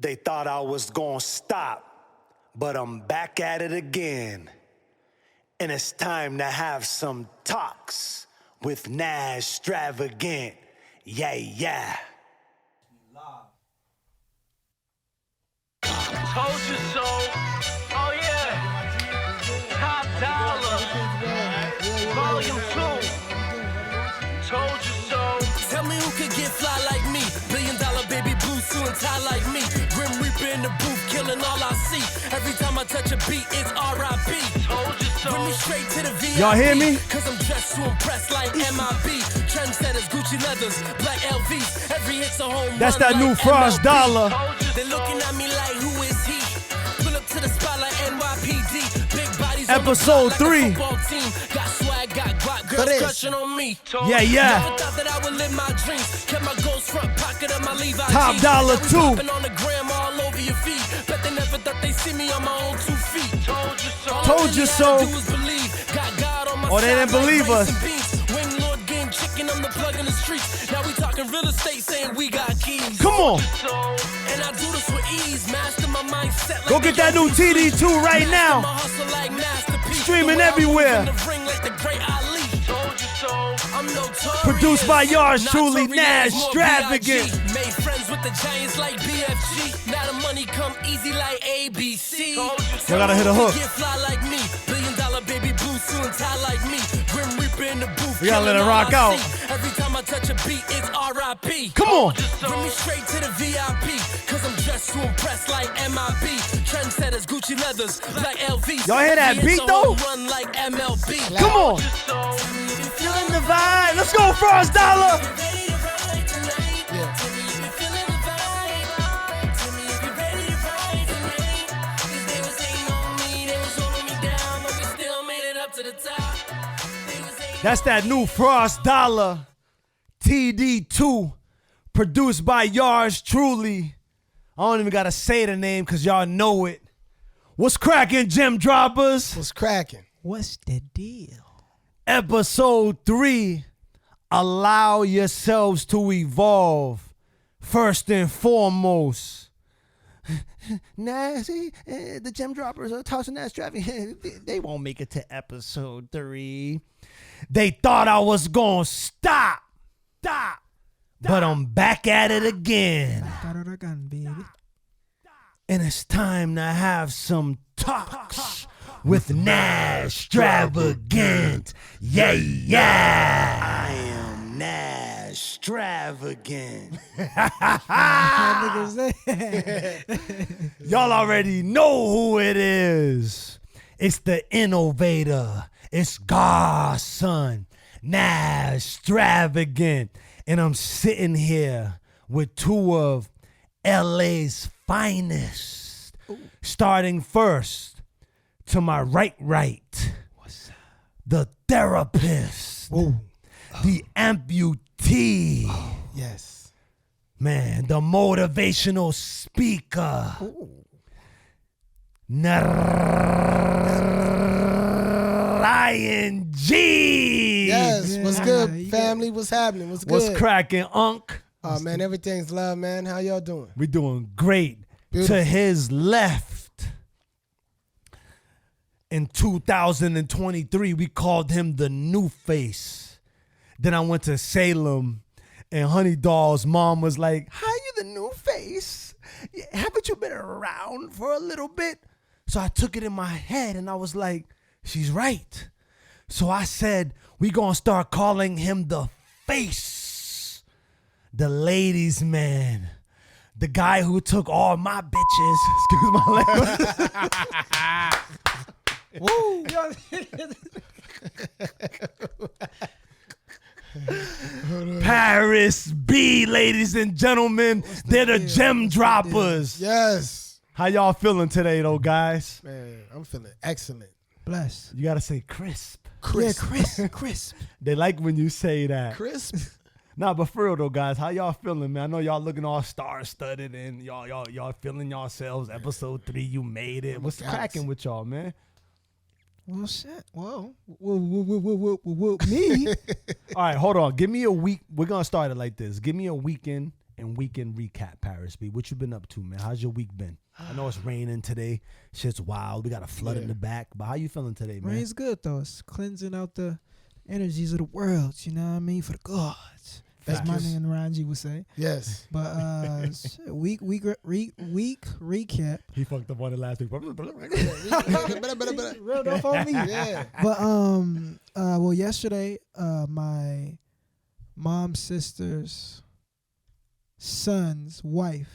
They thought I was gonna stop, but I'm back at it again. And it's time to have some talks with Nazztravagant. Yeah, yeah. Told you so. Oh yeah. Top dollar. Volume 2. Told you so. Tell me who could get fly like me. $1 billion baby blue suit and tie like me. Grim Reaper in the booth, killing all I see. Every time I touch a beat, it's R.I.P. Told you so. Bring me straight to the VIP. Y'all hear me? Cause I'm dressed to impress like MIB. Trendsetters, Gucci leathers, black LVs. Every hit's a home That's run that new like Frost MLB. Dollar. They looking at me like, who is he? Pull up to the spot like NYPD. Big bodies Episode 3. Got swag, got guap, girls crushing on me. Yeah, yeah. Never thought that I would live my dreams. Kept my ghost front pocket of my Levi's. Top dollar Now we too. popping on the gram all over your feet. Bet they never thought they see me on my own 2 feet. Told you so. All Told I you really so. had to do was believe. Got God on my Oh, they side didn't believe like us. rice and beans. Wing Lord game chicken, I'm the plug in the streets. Now we talking real estate, saying we got keys. Come on. And I do this with ease. Master my mindset. Like Go get that new TD2 right now. Streaming everywhere. Produced by yours truly, Nazztravagant. Made friends with the giants like BFG. Now the money come easy like ABC. You gotta hit a hook. Get fly like me. $1 billion baby blue suit and tie like me. Grim Reaper in the booth. We gotta let it killing rock all I out. see. Every time I touch a beat, it's R.I.P. Come on. Bring me straight to the VIP. Cause I'm dressed to impress like MIB. Trendsetters, Gucci leathers, black LVs. Y'all hear that beat, though? Run like MLB. Come on. Feeling the vibe. Let's go, Frost Dollar. That's that new Frost Dollar TD2, produced by yours truly. I don't even gotta say the name because y'all know it. What's cracking, Gem Droppaz? What's cracking? What's the deal? Episode 3, allow yourselves to evolve. First and foremost, Nazzy, the Gem Droppaz, Talks With Nazz Travagant, they won't make it to episode 3. They thought I was gonna stop, but I'm back at it again. Baby. And it's time to have some talks with Nazztravagant. Yeah, yeah. I am Nazztravagant. Y'all already know who it is. It's the innovator. It's God's son, Nazztravagant. And I'm sitting here with 2 of LA's finest. Ooh. Starting first, to my right. What's that? The therapist. Ooh. The amputee. Oh, yes. Man, the motivational speaker. Narayana. Yes, what's good, family? What's happening? What's good? What's cracking, Unc? Oh, man, everything's love, man. How y'all doing? We doing great. Beautiful. To his left, in 2023, we called him the new face. Then I went to Salem, and Honey Doll's mom was like, how you the new face? Haven't you been around for a little bit? So I took it in my head, and I was like, she's right. So I said, we gonna start calling him the face, the ladies' man, the guy who took all my bitches. Excuse my language. Paris B, ladies and gentlemen, they're the Gem Droppaz. Yes. How y'all feeling today, though, guys? Man, I'm feeling excellent. Bless. You gotta say crisp. Crisp. Yeah, crisp. They like when you say that. Crisp. Nah, but for real though, guys, how y'all feeling, man? I know y'all looking all star-studded and y'all feeling yourselves. Episode 3, you made it. What's cracking with y'all, man? Well, shit. Well, me. All right, hold on. Give me a week. We're gonna start it like this. Give me a weekend and weekend recap, Paris B. What you been up to, man? How's your week been? I know it's raining today. Shit's wild. We got a flood in the back. But how you feeling today, man? Rain's good though. It's cleansing out the energies of the world. You know what I mean? For the gods. As my nigga Ranji would say. Yes. But week recap. He fucked up on the last week. Real dope on me. Yeah. But well, yesterday, my mom's sister's son's wife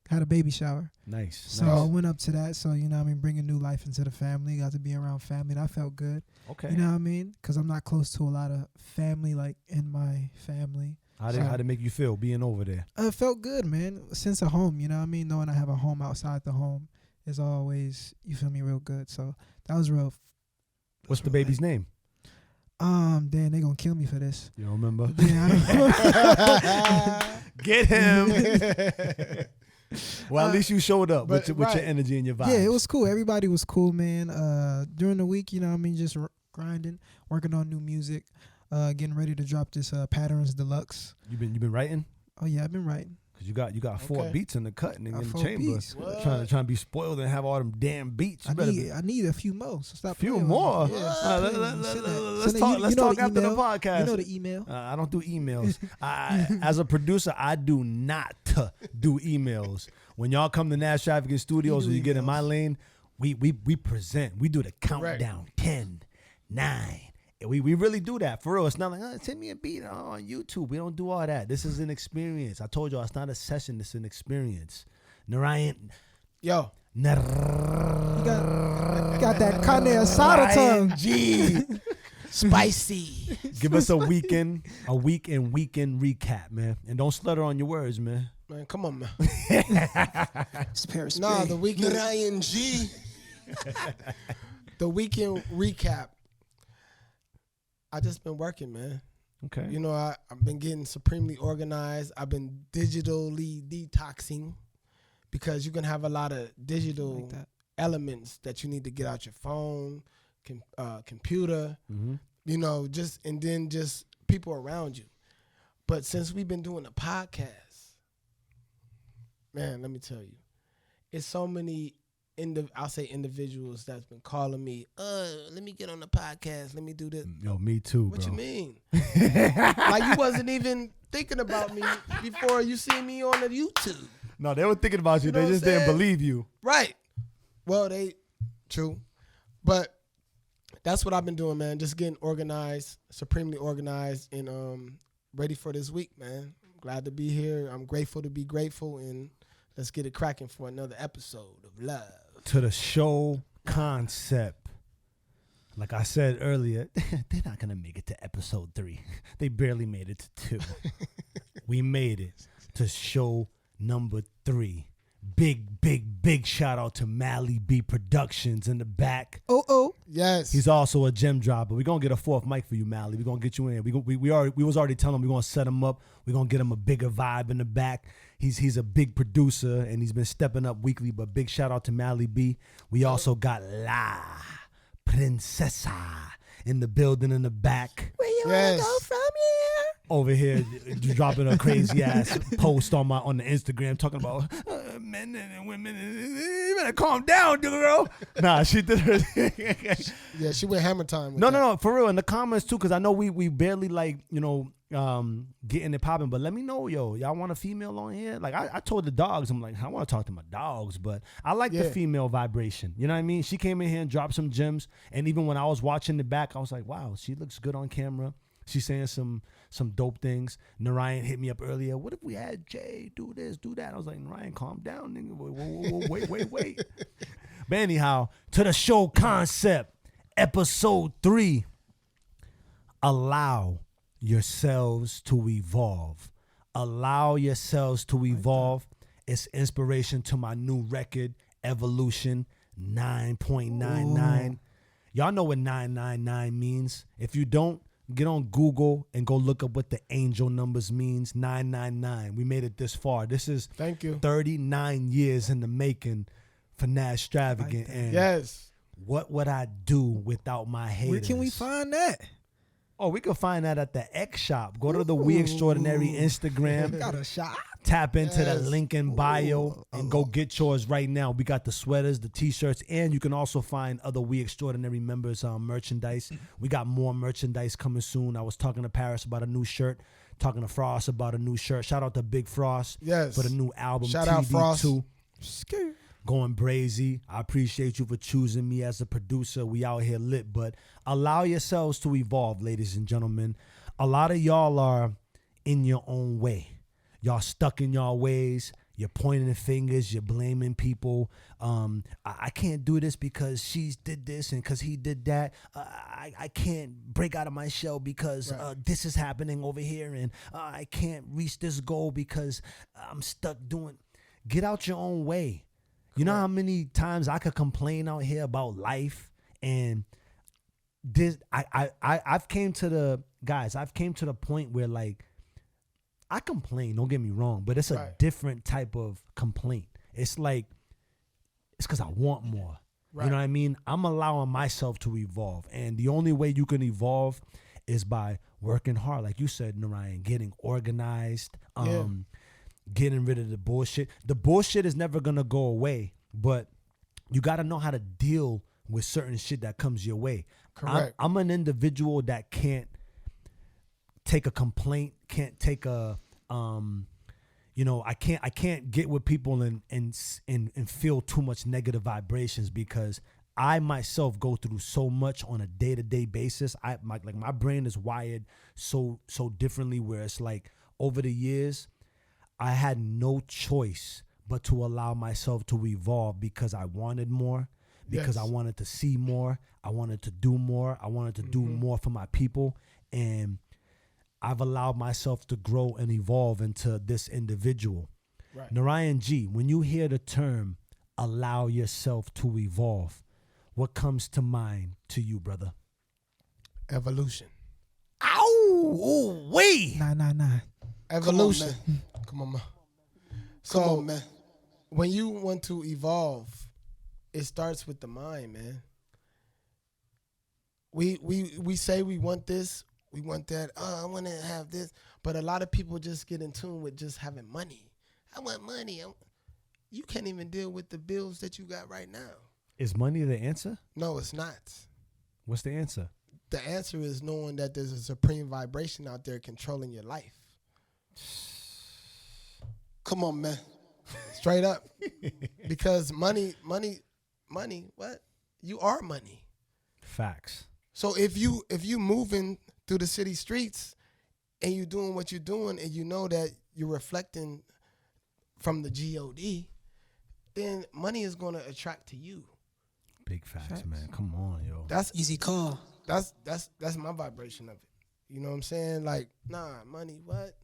had a baby shower. Nice. So I went up to that. So, you know what I mean, bringing new life into the family. Got to be around family. That felt good. Okay. You know what I mean? Because I'm not close to a lot of family, like in my family. How'd it make you feel being over there? It felt good, man. Sense of home, you know what I mean? Knowing I have a home outside the home is always, you feel me, real good. So that was real. What's the baby's name? Damn, they gonna kill me for this. You don't remember? Yeah, I don't Get him. Well, at least you showed up with your energy and your vibe. Yeah, it was cool. Everybody was cool, man. During the week, you know what I mean, just grinding, working on new music, getting ready to drop this Patterns Deluxe. You been writing? Oh yeah, I've been writing. Cause you got 4 beats in the cut and in the 4 chamber. beats. Trying to be spoiled and have all them damn beats. I need a few more. So stop. Few playing more. with me. Yeah, Let's talk. Let's talk after the podcast. You know the email. I don't do emails. As a producer, I do not do emails. When y'all come to Nazztravagant Studios, when you get in my lane, we present. We do the countdown. 10, 9. We really do that for real. It's not like send me a beat on YouTube. We don't do all that. This is an experience. I told y'all it's not a session. It's an experience. Narayana. Yo. You got that carne asada tongue. G. Spicy. Give us a weekend recap, man. And don't stutter on your words, man. Man, come on, man. It's Paris. Nah, the weekend. Ryan G. The weekend recap. I just been working, man. Okay. You know, I've been getting supremely organized. I've been digitally detoxing because you can have a lot of digital elements that you need to get out your phone, computer, you know, just people around you. But since we've been doing the podcast, man, let me tell you, it's so many I'll say individuals that's been calling me, let me get on the podcast, let me do this. Yo, me too, What bro. you mean? Like you wasn't even thinking about me before you see me on the YouTube. No, they were thinking about you. You know They what just I'm didn't saying? believe you. Right. Well, true. But that's what I've been doing, man. Just getting organized, supremely organized, and ready for this week, man. I'm glad to be here. I'm grateful to be grateful, and let's get it cracking for another episode of Love. To the show concept. Like I said earlier, they're not going to make it to episode 3. They barely made it to 2. We made it to show number 3. Big shout out to Mally B Productions in the back. Oh. Yes. He's also a gem dropper. We're going to get a 4th mic for you, Mally. We're going to get you in. We was already telling him we're going to set him up. We're going to get him a bigger vibe in the back. He's a big producer, and he's been stepping up weekly, but big shout out to Mally B. We also got La Princesa in the building in the back. Where you Yes. wanna go from here? Over here dropping a crazy ass post on the Instagram talking about men and women. You better calm down, girl. Nah, she did her thing. Yeah, she went hammer time. With No, for real. In the comments too, because I know we barely getting it popping. But let me know, y'all want a female on here? Like I told the dogs, I'm like, I want to talk to my dogs, but I like the female vibration. You know what I mean? She came in here and dropped some gems, and even when I was watching the back, I was like, wow, she looks good on camera. She's saying some dope things. Narayan hit me up earlier. What if we had Jay do this, do that? I was like, Narayan, calm down, nigga. Whoa, wait. But anyhow, to the show concept, episode 3. Allow yourselves to evolve. Allow yourselves to evolve. It's inspiration to my new record, Evolution 9.99. Y'all know what 999 means. If you don't, get on Google and go look up what the angel numbers means. 999. We made it this far. This is Thank you. 39 years in the making for Nazztravagant. And Yes. what would I do without my haters? Where can we find that? Oh, we can find that at the X Shop. Go to the We Extraordinary Instagram. Got a shot. Tap into the Yes. link in bio and go get yours right now. We got the sweaters, the t-shirts, and you can also find other We Extraordinary members merchandise. We got more merchandise coming soon. I was talking to Paris about a new shirt, talking to Frost about a new shirt. Shout out to Big Frost Yes. for the new album. Shout out Frost. TD2. Going brazy. I appreciate you for choosing me as a producer. We out here lit, but allow yourselves to evolve, ladies and gentlemen. A lot of y'all are in your own way. Y'all stuck in y'all ways. You're pointing fingers. You're blaming people. I can't do this because she did this and because he did that. I can't break out of my shell because this is happening over here, and I can't reach this goal because I'm stuck doing. Get out your own way. You know how many times I could complain out here about life, and this I've came to the point where, like, I complain, don't get me wrong, but it's a different type of complaint. It's like, it's because I want more. Right. You know what I mean? I'm allowing myself to evolve. And the only way you can evolve is by working hard. Like you said, Narayan, getting organized, getting rid of the bullshit. The bullshit is never going to go away, but you got to know how to deal with certain shit that comes your way. Correct. I'm an individual that can't take a complaint, can't take a I can't get with people and feel too much negative vibrations, because I myself go through so much on a day-to-day basis. My brain is wired so differently, where it's like, over the years I had no choice but to allow myself to evolve, because I wanted more, because I wanted to see more, I wanted to do more, I wanted to do more for my people, and I've allowed myself to grow and evolve into this individual. Right. Narayan G, when you hear the term allow yourself to evolve, what comes to mind to you, brother? Evolution. Ow! Oh, wait! Nah. Evolution. Come on, man. So, Come on, man. When you want to evolve, it starts with the mind, man. We say we want this, we want that. Oh, I want to have this. But a lot of people just get in tune with just having money. I want money. You can't even deal with the bills that you got right now. Is money the answer? No, it's not. What's the answer? The answer is knowing that there's a supreme vibration out there controlling your life. Come on, man. Straight up. Because money, what? You are money. Facts. So if you moving through the city streets and you doing what you're doing, and you know that you're reflecting from the God, then money is going to attract to you. Big facts, man. Come on, yo. That's Easy call. That's my vibration of it. You know what I'm saying? Like, nah, money, what?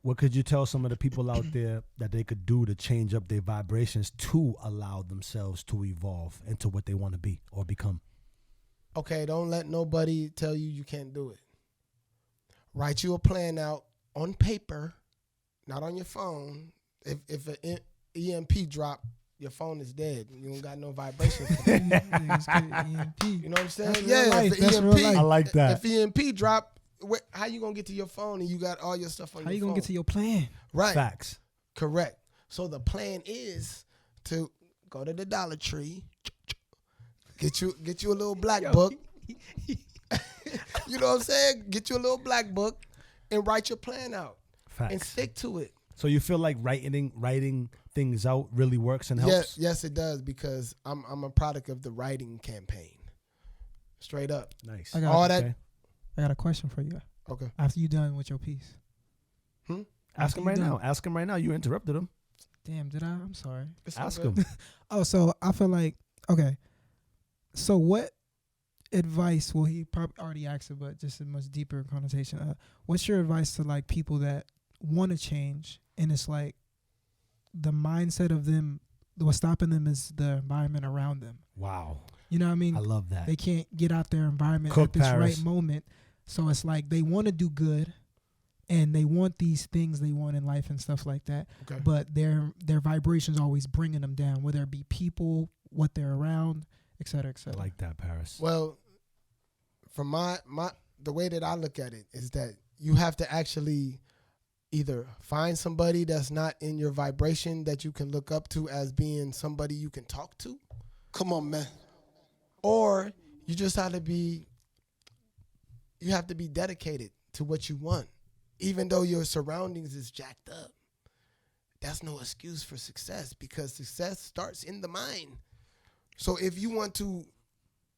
What could you tell some of the people out there that they could do to change up their vibrations to allow themselves to evolve into what they want to be or become? Okay, don't let nobody tell you can't do it. Write you a plan out on paper, not on your phone. If an EMP drop, your phone is dead. You don't got no vibration for that. You know what I'm saying? That's real life. I like that. If EMP drop, how you gonna get to your phone and you got all your stuff on your phone? How you gonna get to your plan? Right. Facts. Correct. So the plan is to go to the Dollar Tree, get you a little black book. You know what I'm saying? Get you a little black book and write your plan out. Facts. And stick to it. So you feel like writing things out really works and helps? Yes, it does, because I'm a product of the writing campaign. Straight up. Nice. I got a question for you. Okay. After you done with your piece. Ask him right now. Ask him right now. You interrupted him. Damn, did I? I'm sorry. Ask him. Oh, so I feel like, okay. So what advice, well, he probably already asked it, but just a much deeper connotation. What's your advice to, like, people that want to change, and it's like the mindset of them, what's stopping them is the environment around them? Wow. You know what I mean? I love that. They can't get out their environment Cook at this Paris. right moment. So it's like they want to do good, and they want these things they want in life and stuff like that. Okay. But their vibrations always bringing them down, whether it be people, what they're around, et cetera, et I cetera. like that, Paris. Well, from the way that I look at it is that you have to actually either find somebody that's not in your vibration that you can look up to as being somebody you can talk to. Come on, man. Or you just have to be dedicated to what you want. Even though your surroundings is jacked up, that's no excuse for success, because success starts in the mind. So if you want to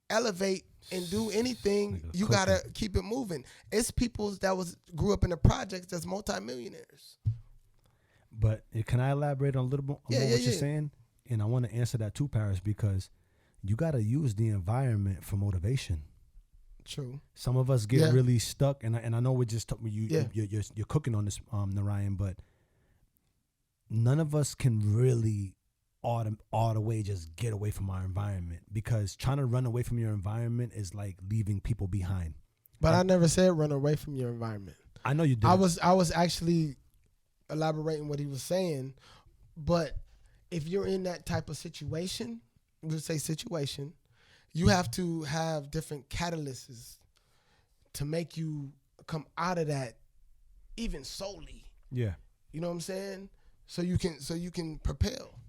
elevate and do anything, you gotta keep it moving. It's people that grew up in the projects that's multimillionaires. But can I elaborate on a little bit on what you're saying? And I want to answer that too, Paris, because you got to use the environment for motivation. True. Some of us get really stuck, and I know we're just you're cooking on this, Narayan, but none of us can really all the way just get away from our environment, because trying to run away from your environment is like leaving people behind. But I never said run away from your environment. I know you did. I was actually elaborating what he was saying, but if you're in that type of situation, we'll say situation, you have to have different catalysts to make you come out of that, even solely. Yeah. You know what I'm saying? So you can propel.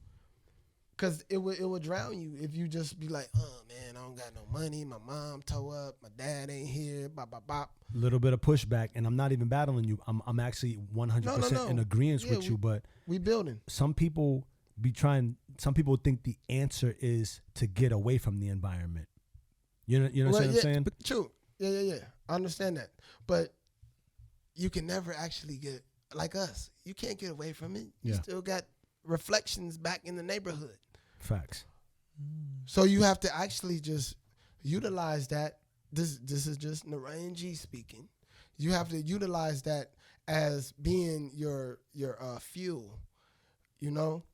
Cause it would drown you if you just be like, oh man, I don't got no money, my mom tore up, my dad ain't here, bop bop bop. Little bit of pushback, and I'm not even battling you. I'm actually 100% in agreement with you. But we building. Some people think the answer is to get away from the environment. You know what I'm saying? But true. Yeah. I understand that, but you can never actually get like us. You can't get away from it. You still got reflections back in the neighborhood. Facts. So you have to actually just utilize that. This is just Narayan G speaking. You have to utilize that as being your fuel. You know,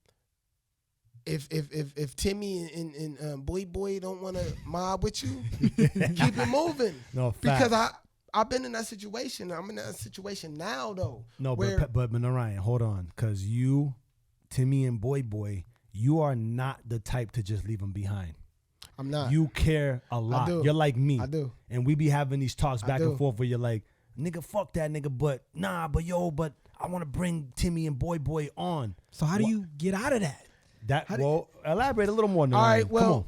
if Timmy and Boy don't want to mob with you, keep it moving. No, facts. Because I've been in that situation. I'm in that situation now though. No, but Narayan, hold on, because you, Timmy and Boy, you are not the type to just leave them behind. I'm not. You care a lot. You're like me. I do. And we be having these talks back and forth where you're like, nigga, fuck that nigga, but I want to bring Timmy and Boy on. So how do you get out of that? Elaborate a little more, Narayan. All right, well. Come on.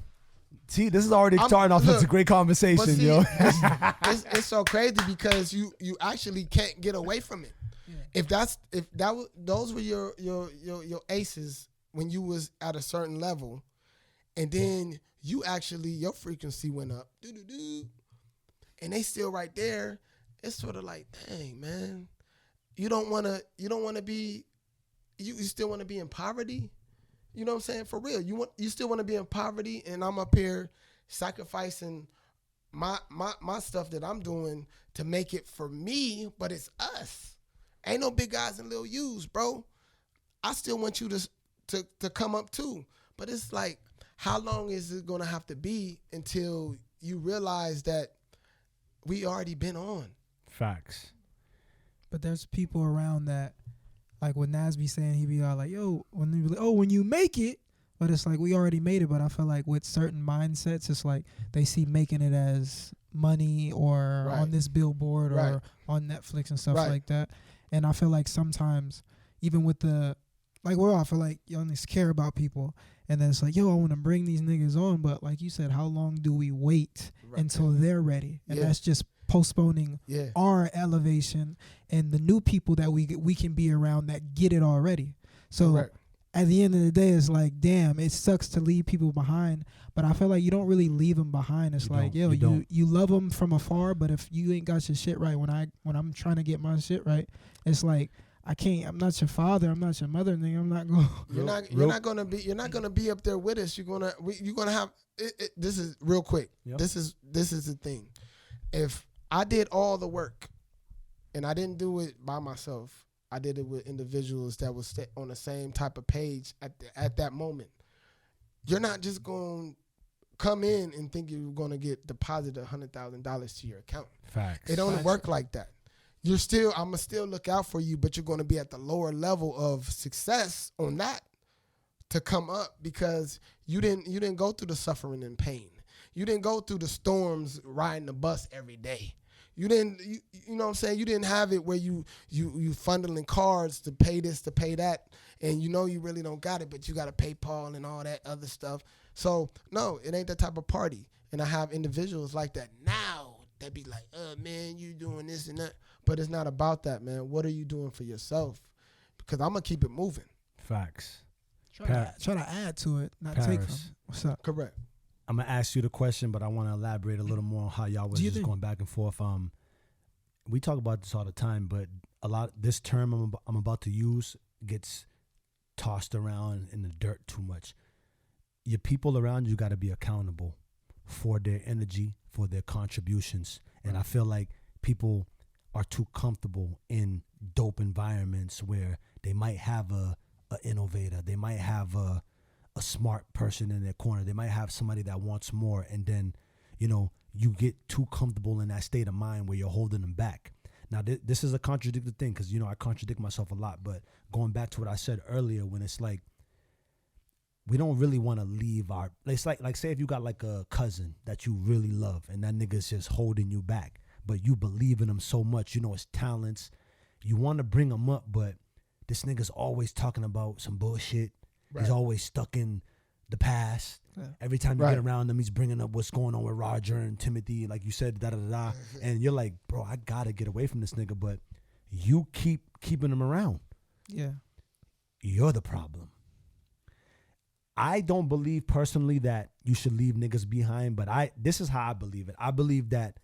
See, this is already starting off. It's a great conversation, yo. It's so crazy because you actually can't get away from it. Yeah. Those were your aces when you was at a certain level, and then your frequency went up, and they still right there. It's sort of like, dang, man, you still want to be in poverty. You know what I'm saying? For real, you still want to be in poverty, and I'm up here sacrificing my stuff that I'm doing to make it for me, but it's us. Ain't no big guys and little U's, bro. I still want you to come up too, but it's like, how long is it gonna have to be until you realize that we already been on? Facts. But there's people around that, like what Nazz be saying, he be all like, yo, when you make it, but it's like, we already made it. But I feel like with certain mindsets, it's like they see making it as money or on this billboard or on Netflix and stuff like that. And I feel like sometimes, even with I feel like you only care about people. And then it's like, yo, I want to bring these niggas on. But like you said, how long do we wait until they're ready? And that's just postponing our elevation and the new people that we can be around that get it already. So at the end of the day, it's like, damn, it sucks to leave people behind, but I feel like you don't really leave them behind. It's like, yo, you love them from afar, but if you ain't got your shit right, when I'm trying to get my shit right, it's like, I'm not your father, I'm not your mother, nigga. I'm not going. You're not gonna be up there with us. You're gonna have. This is real quick. Yep. This is the thing. If I did all the work, and I didn't do it by myself, I did it with individuals that was on the same type of page at that moment. You're not just gonna come in and think you're gonna get deposited $100,000 to your account. Facts. It don't work like that. I'm gonna still look out for you, but you're gonna be at the lower level of success on that to come up because you didn't go through the suffering and pain. You didn't go through the storms riding the bus every day. You didn't, you know what I'm saying? You didn't have it where you funneling cards to pay this, to pay that, and you know you really don't got it, but you got to pay Paul and all that other stuff. So, no, it ain't that type of party. And I have individuals like that now that be like, man, you doing this and that. But it's not about that, man. What are you doing for yourself? Because I'm going to keep it moving. Facts. Try to add to it, not take from it. What's up? Correct. I'm gonna ask you the question, but I want to elaborate a little more on how y'all was just going back and forth. We talk about this all the time, but this term I'm about to use gets tossed around in the dirt too much. Your people around you got to be accountable for their energy, for their contributions, and I feel like people are too comfortable in dope environments where they might have a innovator, they might have a smart person in their corner, they might have somebody that wants more, and then you get too comfortable in that state of mind where you're holding them back. Now this is a contradicted thing, because I contradict myself a lot, but going back to what I said earlier, when it's like we don't really want to leave it's like say if you got like a cousin that you really love and that nigga's just holding you back, but you believe in him so much, his talents, you want to bring him up, but this nigga's always talking about some bullshit. Right. He's always stuck in the past. Yeah. Every time you get around him, he's bringing up what's going on with Roger and Timothy, like you said, da-da-da-da. And you're like, bro, I got to get away from this nigga, but you keep keeping him around. Yeah. You're the problem. I don't believe personally that you should leave niggas behind, but this is how I believe it. I believe that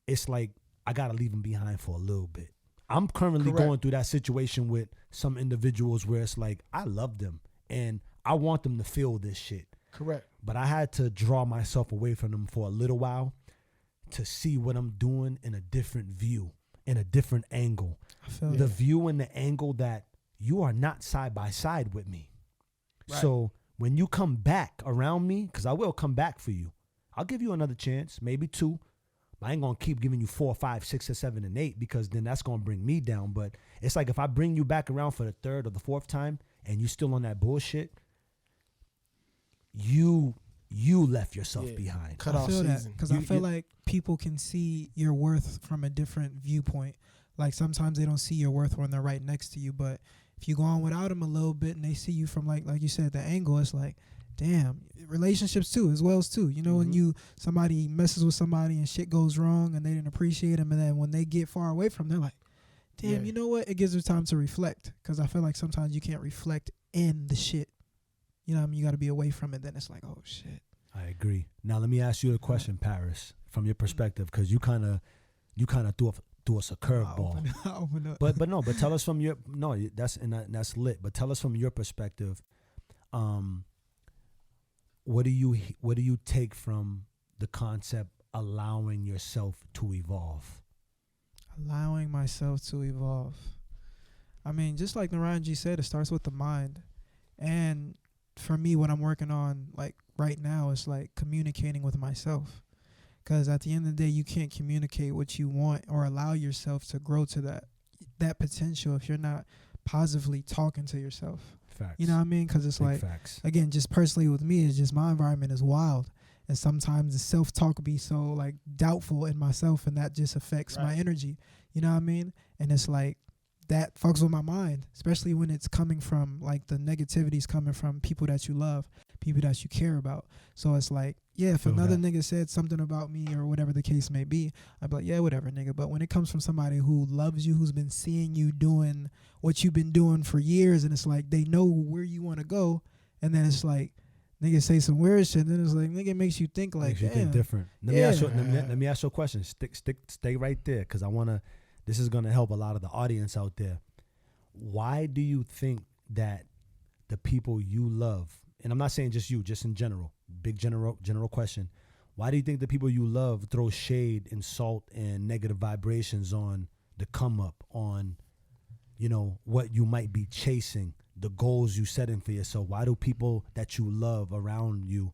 it's like I got to leave them behind for a little bit. I'm currently going through that situation with some individuals where it's like I love them and I want them to feel this shit. Correct. But I had to draw myself away from them for a little while to see what I'm doing in a different view, in a different angle. I feel the view and the angle that you are not side by side with me. Right. So when you come back around me, because I will come back for you, I'll give you another chance, maybe 2. I ain't going to keep giving you 4, 5, 6, or 7, and 8, because then that's going to bring me down. But it's like if I bring you back around for the 3rd or the 4th time and you still on that bullshit, you left yourself behind. Cut off season. Because I feel like people can see your worth from a different viewpoint. Like sometimes they don't see your worth when they're right next to you. But if you go on without them a little bit and they see you from like you said, the angle, it's like, damn, relationships too, as well as too. When somebody messes with somebody and shit goes wrong and they didn't appreciate them, and then when they get far away from them, they're like, damn, you know what? It gives them time to reflect, because I feel like sometimes you can't reflect in the shit. You know what I mean? You got to be away from it. Then it's like, oh shit. I agree. Now let me ask you a question, Paris, from your perspective, because you kind of threw us a curveball. But tell us from your that's lit. But tell us from your perspective. What do you take from the concept allowing yourself to evolve? Allowing myself to evolve. I mean, just like Narayana said, it starts with the mind. And for me, what I'm working on like right now is like communicating with myself. Because at the end of the day, you can't communicate what you want or allow yourself to grow to that potential if you're not positively talking to yourself. Facts. You know what I mean? Because it's like, again, just personally with me, it's just my environment is wild. And sometimes the self-talk be so like doubtful in myself, and that just affects my energy. You know what I mean? And it's like, that fucks with my mind, especially when it's coming from like the negativity's coming from people that you love, people that you care about. So it's like, yeah, if another nigga said something about me or whatever the case may be, I'd be like, yeah, whatever, nigga. But when it comes from somebody who loves you, who's been seeing you doing what you've been doing for years, and it's like they know where you want to go, and then it's like nigga say some weird shit, and then it's like nigga makes you think like, makes you think different. Let me ask you a question. Stay right there, because I wanna. This is gonna help a lot of the audience out there. Why do you think that the people you love, and I'm not saying just you, just in general, big general question, why do you think the people you love throw shade and salt and negative vibrations on the come up, on, what you might be chasing, the goals you setting for yourself? Why do people that you love around you,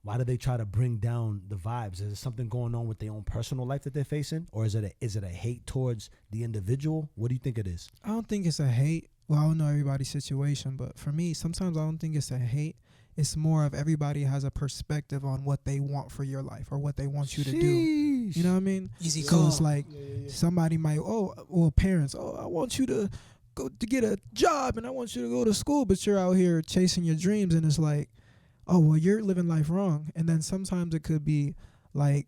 why do they try to bring down the vibes? Is there something going on with their own personal life that they're facing? Or is it a hate towards the individual? What do you think it is? I don't think it's a hate. well, I don't know everybody's situation, but for me, sometimes I don't think it's a hate. It's more of everybody has a perspective on what they want for your life or what they want you to do. You know what I mean? Easy So call. it's like somebody might, parents, I want you to go to get a job and I want you to go to school, but you're out here chasing your dreams, and it's like, oh, well, you're living life wrong. And then sometimes it could be like,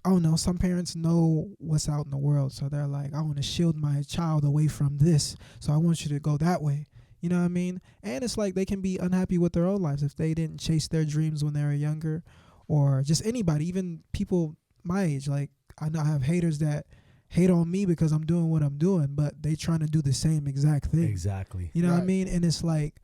I don't know, some parents know what's out in the world, so they're like, I want to shield my child away from this, so I want you to go that way. You know what I mean? And it's like they can be unhappy with their own lives if they didn't chase their dreams when they were younger, or just anybody, even people my age. Like, I know I have haters that hate on me because I'm doing what I'm doing, but they trying to do the same exact thing. Exactly. You know what I mean? And it's like,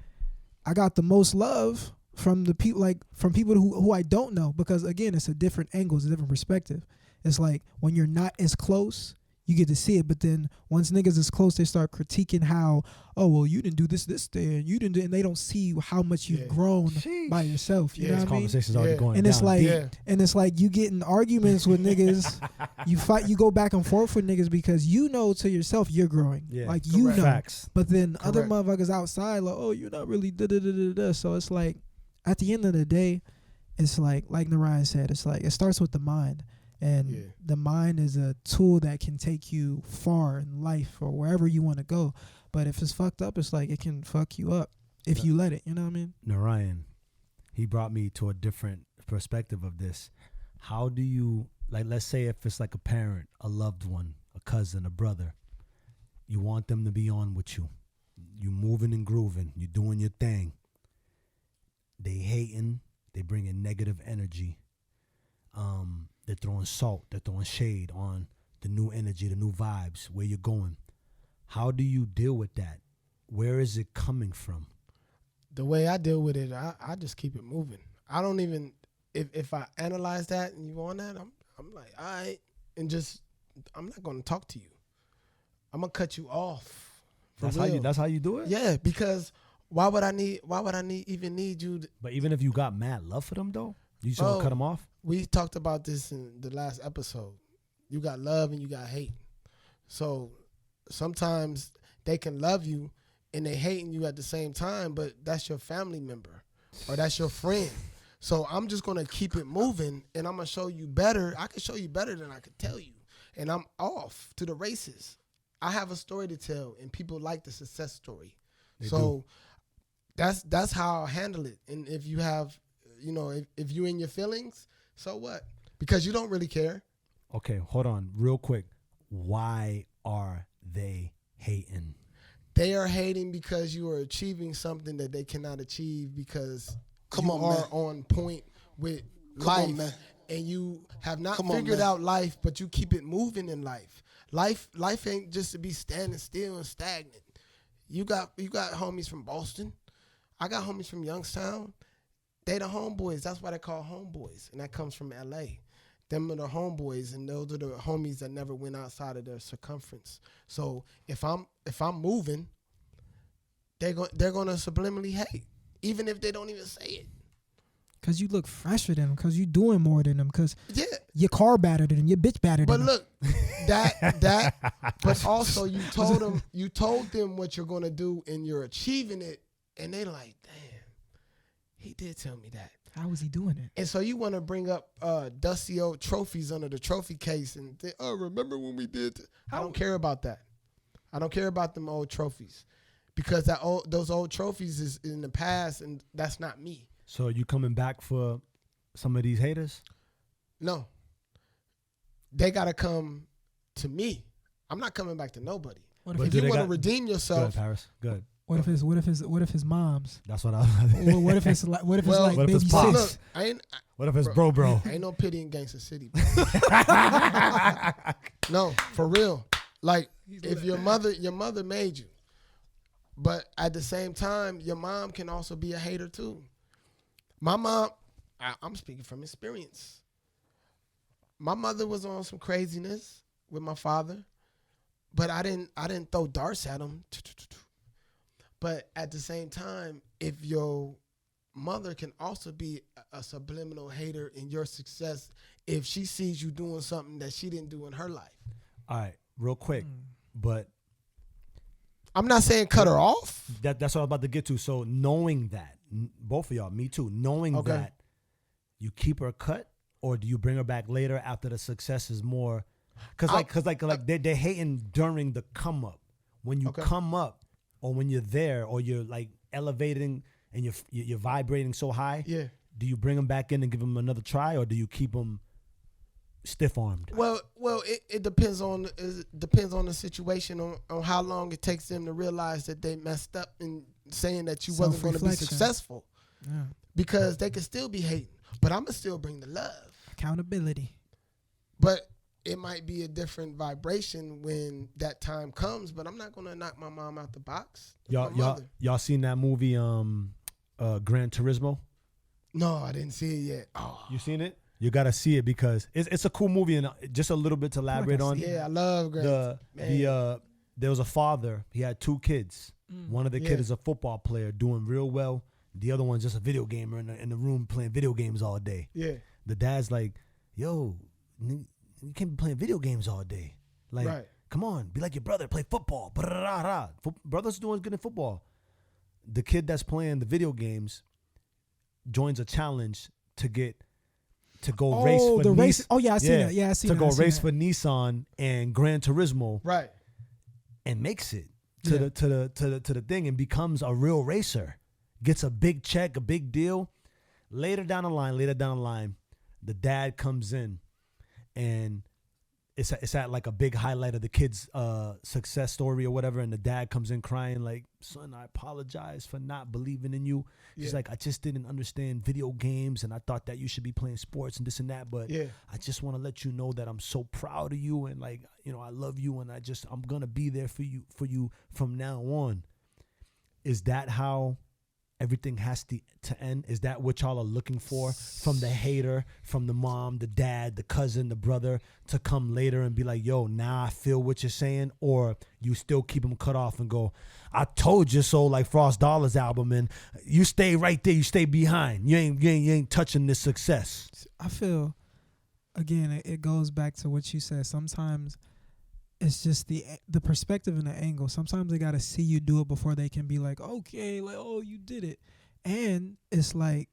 I got the most love from the people, like from people who I don't know, because again, it's a different angle, it's a different perspective. It's like when you're not as close, you get to see it, but then once niggas is close, they start critiquing how, oh, well, you didn't do this day, and you didn't do, and they don't see how much you've grown by yourself. You know This what I mean? conversation's already going And down. it's like, and it's like you get in arguments with niggas, you fight, you go back and forth with niggas because you know to yourself you're growing, like you know. Facts. But then other motherfuckers outside, like, oh, you're not really da da da da da. So it's like, at the end of the day, it's like Narayana said, it's like it starts with the mind. And the mind is a tool that can take you far in life or wherever you want to go. But if it's fucked up, it's like it can fuck you up if you let it. You know what I mean? Narayan, he brought me to a different perspective of this. How do you, like, let's say if it's like a parent, a loved one, a cousin, a brother, you want them to be on with you. You moving and grooving. You doing your thing. They hating. They bringing negative energy. They're throwing salt. They're throwing shade on the new energy, the new vibes, where you're going. How do you deal with that? Where is it coming from? The way I deal with it, I just keep it moving. I don't even, if I analyze that and you on that, I'm like, all right, and just, I'm not going to talk to you. I'm going to cut you off. That's how you do it? Yeah, because why would I even need you to, But even if you got mad love for them, though, you just gonna cut them off? We talked about this in the last episode. You got love and you got hate. So sometimes they can love you and they hating you at the same time, but that's your family member or that's your friend. So I'm just going to keep it moving and I'm going to show you better. I can show you better than I could tell you. And I'm off to the races. I have a story to tell and people like the success story. That's how I'll handle it. And if you have, if you in your feelings, so what? Because you don't really care. Okay, hold on real quick. Why are they hating? They are hating because you are achieving something that they cannot achieve because you are on point with life. And you have not figured out life, but you keep it moving in life. Life ain't just to be standing still and stagnant. You got homies from Boston. I got homies from Youngstown. They the homeboys. That's why they call homeboys. And that comes from L.A. Them are the homeboys, and those are the homies that never went outside of their circumference. So if I'm moving, they're gonna subliminally hate, even if they don't even say it. Cause you look fresher than them. Cause you doing more than them. Cause your car better than them. Your bitch better than them. But look, that. But also you told them what you're gonna do, and you're achieving it, and they like, damn, he did tell me that. How was he doing it? And so you want to bring up dusty old trophies under the trophy case and think, oh, remember when we did? I don't care about that. I don't care about them old trophies because those old trophies is in the past, and that's not me. So you coming back for some of these haters? No. They got to come to me. I'm not coming back to nobody. If you want to redeem yourself. Good, Paris. Good. What if his mom's? That's what I was. What if it's like baby it's pops? sis? Look, what if it's bro? Ain't no pity in Gangster City. No, for real. Like if your mother made you, but at the same time, your mom can also be a hater too. My mom, I'm speaking from experience. My mother was on some craziness with my father, but I didn't throw darts at him. But at the same time, if your mother can also be a subliminal hater in your success, if she sees you doing something that she didn't do in her life. All right, real quick, but I'm not saying cut her off. That's what I'm about to get to. So knowing that, both of y'all, me too, knowing Okay. that, you keep her cut, or do you bring her back later after the success is more? Because they're hating during the come up. When you come up, or when you're there, or you're like elevating and you're vibrating so high. Yeah. Do you bring them back in and give them another try, or do you keep them stiff armed? Well, it depends on the situation on how long it takes them to realize that they messed up and saying that you wasn't going to be Self-reflection. successful. Yeah. Because they can still be hating, but I'm gonna still bring the love. Accountability. But it might be a different vibration when that time comes. But I'm not gonna knock my mom out the box. Y'all seen that movie Gran Turismo? No, I didn't see it yet. Oh, You seen it? You gotta see it because it's a cool movie, and just a little bit to elaborate on. yeah, I love Gran. There was a father. He had 2 kids. One of the kids is a football player doing real well. The other one's just a video gamer in the room playing video games all day. Yeah. The dad's like, yo, you can't be playing video games all day. Like, Right. come on, be like your brother, play football. Brother's doing good in football. The kid that's playing the video games joins a challenge to go race for the Nissan. race. Oh yeah, I seen that. Yeah, I seen to that. go I seen race that. for Nissan and Gran Turismo, Right. and makes it to the thing and becomes a real racer. Gets a big check, a big deal. Later down the line, the dad comes in, and it's at like a big highlight of the kid's success story or whatever, and the dad comes in crying like, son, I apologize for not believing in you. He's like, I just didn't understand video games, and I thought that you should be playing sports and this and that, but I just want to let you know that I'm so proud of you, and like, I love you, and I'm gonna be there for you from now on. Is that how everything has to end? Is that what y'all are looking for from the hater, from the mom, the dad, the cousin, the brother, to come later and be like, yo, now I feel what you're saying? Or you still keep them cut off and go, I told you so, like Frost Dollar's album, and you stay right there, you stay behind. You ain't touching this success. I feel, again, it goes back to what you said. Sometimes it's just the perspective and the angle. Sometimes they got to see you do it before they can be like, okay, like, oh, you did it. And it's like,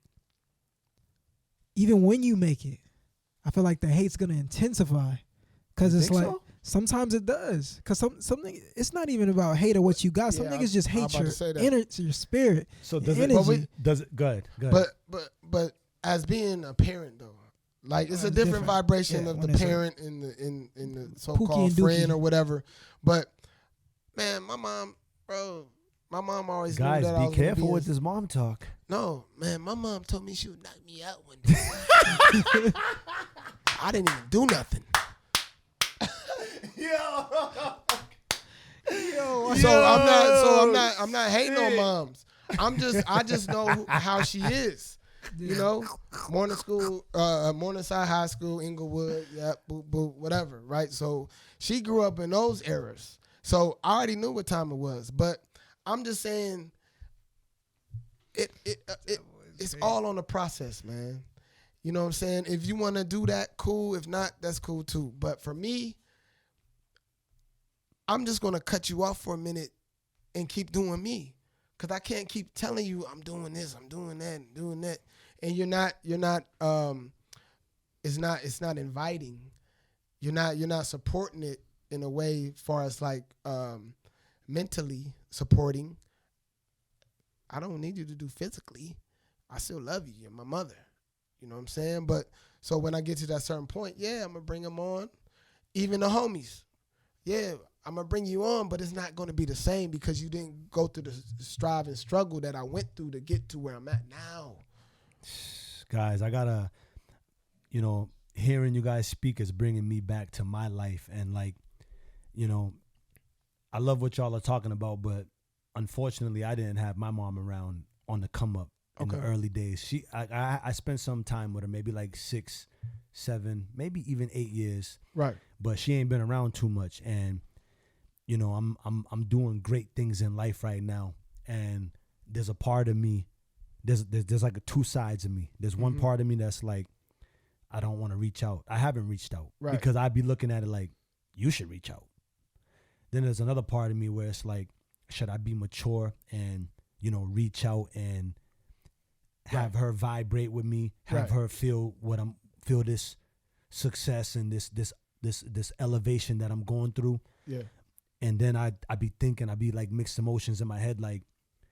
even when you make it, I feel like the hate's going to intensify. Because it's like, sometimes it does. Because something, it's not even about hate or what you got. Some niggas just hate your spirit. So does it, go ahead. But as being a parent though, like it's a different vibration of the parent in the so-called friend or whatever. But man, my mom always knew that I was Guys, be careful gonna with this mom talk. No, man, my mom told me she would knock me out one day. I didn't even do nothing. I'm not hating on moms. I just know how she is. Morning school, Morningside High School, Inglewood, boop, boop, whatever, right? So she grew up in those eras. So I already knew what time it was. But I'm just saying, it's all on the process, man. You know what I'm saying? If you want to do that, cool. If not, that's cool too. But for me, I'm just going to cut you off for a minute and keep doing me. Because I can't keep telling you I'm doing this, I'm doing that, and doing that. And you're not it's not inviting. You're not supporting it in a way far as like mentally supporting. I don't need you to do physically. I still love you. You're my mother. You know what I'm saying? But so when I get to that certain point, yeah, I'm gonna bring them on. Even the homies. Yeah, I'm gonna bring you on, but it's not gonna be the same because you didn't go through the strive and struggle that I went through to get to where I'm at now. Guys, I gotta, hearing you guys speak is bringing me back to my life. And like, I love what y'all are talking about, but unfortunately I didn't have my mom around on the come up in the early days. I spent some time with her, maybe like 6, 7, maybe even 8 years. Right. But she ain't been around too much. And, I'm doing great things in life right now. And there's a part of me, there's like 2 sides of me. There's one part of me that's like, I don't want to reach out. I haven't reached out because I'd be looking at it like, you should reach out. Then there's another part of me where it's like, should I be mature and, reach out and have her vibrate with me, have her feel feel this success and this elevation that I'm going through. Yeah. And then I'd be thinking, I'd be like mixed emotions in my head, like,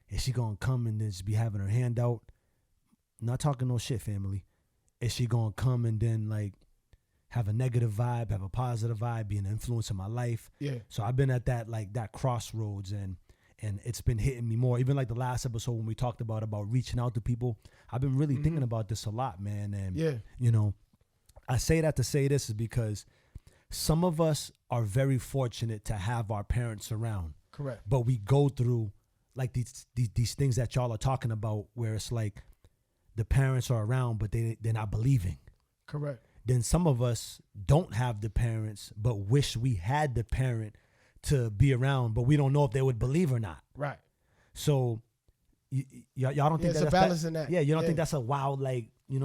is she gonna come and then just be having her hand out? Not talking no shit, family. Is she gonna come and then like have a negative vibe, have a positive vibe, be an influence in my life? Yeah. So I've been at that crossroads, and it's been hitting me more. Even like the last episode when we talked about reaching out to people, I've been really thinking about this a lot, man. And I say that to say this is because some of us are very fortunate to have our parents around. Correct. But we go through like these things that y'all are talking about, where it's like the parents are around, but they're not believing. Correct. Then some of us don't have the parents, but wish we had the parent to be around, but we don't know if they would believe or not. Right. So y'all don't think it's a balance in that. Yeah, you don't think that's a wild, like a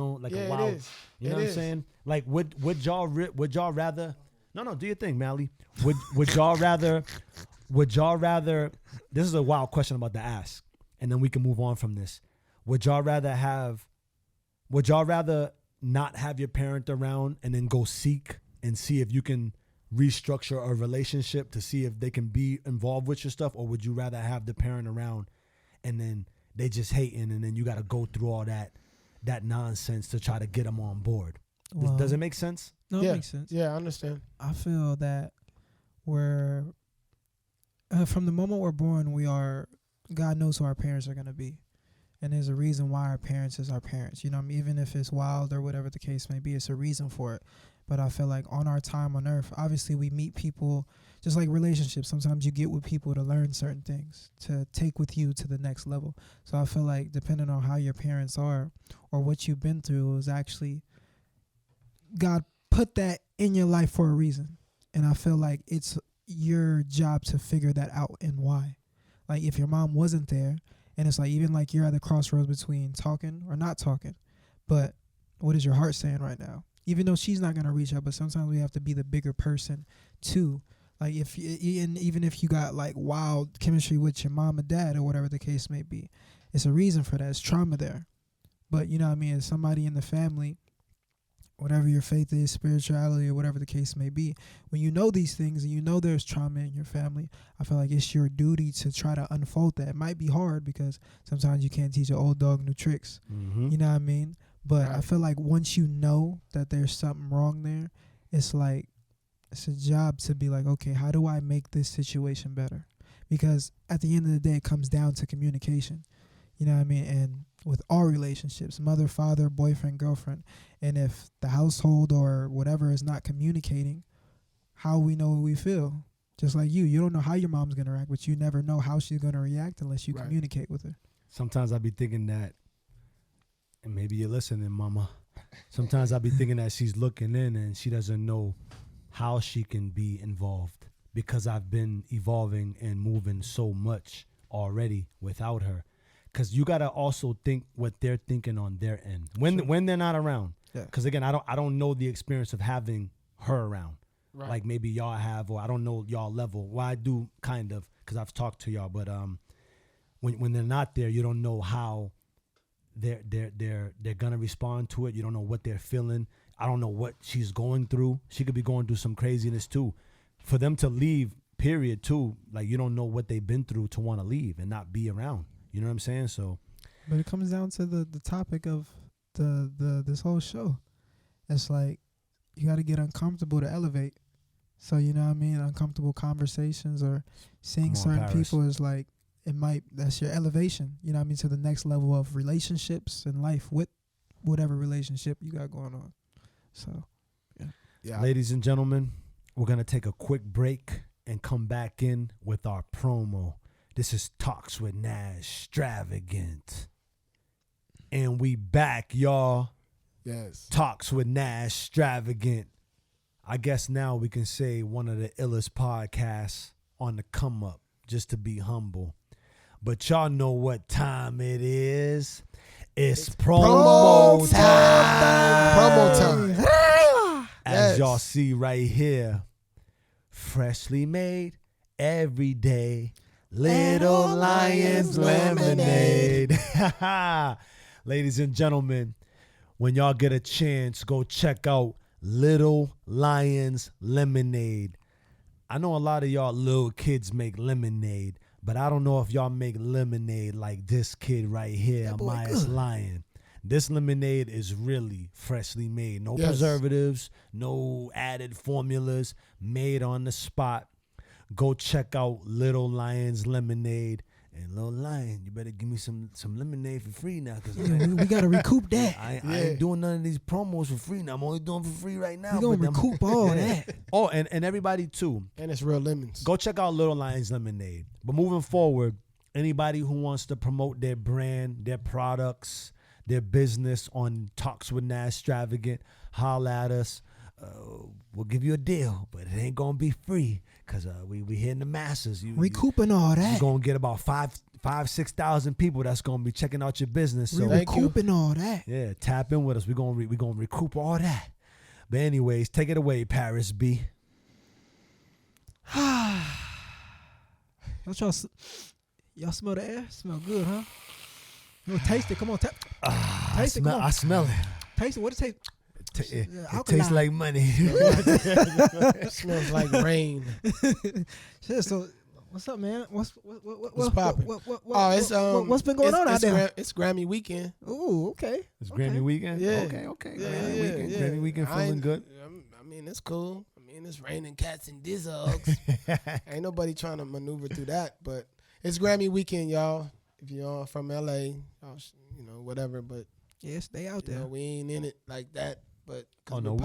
wild. It is. You know what I'm saying? Like, would y'all rather? No, do your thing, Mally. Would y'all rather? This is a wild question I'm about to ask, and then we can move on from this. Would y'all rather not have your parent around and then go seek and see if you can restructure a relationship to see if they can be involved with your stuff? Or would you rather have the parent around and then they just hating and then you got to go through all that nonsense to try to get them on board? Well, does it make sense? No, it makes sense. Yeah, I understand. I feel that we're from the moment we're born, God knows who our parents are going to be. And there's a reason why our parents is our parents. You know what I mean? Even if it's wild or whatever the case may be, it's a reason for it. But I feel like on our time on earth, obviously we meet people, just like relationships. Sometimes you get with people to learn certain things, to take with you to the next level. So I feel like depending on how your parents are or what you've been through, it was actually God put that in your life for a reason. And I feel like it's your job to figure that out and why. Like if your mom wasn't there, and it's like even like you're at the crossroads between talking or not talking, but what is your heart saying right now? Even though she's not going to reach out, but sometimes we have to be the bigger person too. Like even if you got like wild chemistry with your mom and dad or whatever the case may be, it's a reason for that. It's trauma there. But you know what I mean? As somebody in the family, whatever your faith is, spirituality, or whatever the case may be, when you know these things and you know there's trauma in your family, I feel like it's your duty to try to unfold that. It might be hard because sometimes you can't teach an old dog new tricks. Mm-hmm. You know what I mean? But I feel like once you know that there's something wrong there, it's like it's a job to be like, okay, how do I make this situation better? Because at the end of the day, it comes down to communication. You know what I mean? And with all relationships, mother, father, boyfriend, girlfriend, and if the household or whatever is not communicating, how we know what we feel? Just like you don't know how your mom's going to react, but you never know how she's going to react unless you communicate with her. Sometimes I be thinking that, and maybe you're listening, mama, sometimes I be thinking that she's looking in and she doesn't know how she can be involved because I've been evolving and moving so much already without her. Because you got to also think what they're thinking on their end when they're not around. Because again, I don't know the experience of having her around. Right. Like maybe y'all have, or I don't know y'all level. Well, I do kind of because I've talked to y'all. But when they're not there, you don't know how they're gonna respond to it. You don't know what they're feeling. I don't know what she's going through. She could be going through some craziness too. For them to leave, period, too. Like you don't know what they've been through to want to leave and not be around. You know what I'm saying? So, but it comes down to the topic of this whole show. It's like you got to get uncomfortable to elevate. So you know what I mean? Uncomfortable conversations or seeing certain people is like that's your elevation. You know what I mean? To the next level of relationships and life with whatever relationship you got going on. So, yeah. Ladies and gentlemen, we're gonna take a quick break and come back in with our promo. This is Talks with Nazztravagant. And we back, y'all. Yes. Talks with Nazztravagant. I guess now we can say one of the illest podcasts on the come up, just to be humble. But y'all know what time it is. It's promo time. Promo time. As y'all see right here, freshly made every day. Little Lions Lemonade. Ladies and gentlemen, when y'all get a chance, go check out Little Lions Lemonade. I know a lot of y'all little kids make lemonade, but I don't know if y'all make lemonade like this kid right here, Amyas Lion. This lemonade is really freshly made. No preservatives, no added formulas, made on the spot. Go check out Little Lions Lemonade. And Little Lion, you better give me some lemonade for free now. Cause we got to recoup that. I ain't doing none of these promos for free now. I'm only doing for free right now. We're going to recoup all that. Oh, and everybody too. And it's real lemons. Go check out Little Lions Lemonade. But moving forward, anybody who wants to promote their brand, their products, their business on Talks With Nazz Travagant, holla at us. We'll give you a deal, but it ain't gonna be free because we hitting the masses. Recouping all that. You're gonna get about 6,000 people that's gonna be checking out your business. So recouping all that. Yeah, tap in with us. We're gonna recoup all that. But anyways, take it away, Paris B. Y'all smell the air? Smell good, huh? You taste it? Come on, taste it. Come on. I smell it. Taste it. What it taste? It tastes like money. It smells like rain. Shit, so what's up, man? What's popping? What's been going on out there? It's Grammy weekend. Ooh, okay. It's Grammy weekend? Yeah. Okay. Yeah, Grammy weekend. Grammy weekend feeling good. I mean, it's cool. I mean, it's raining cats and dizzles. Ain't nobody trying to maneuver through that, but it's Grammy weekend, y'all. If y'all from LA, whatever, but yeah, stay out there. We ain't in it like that, but No,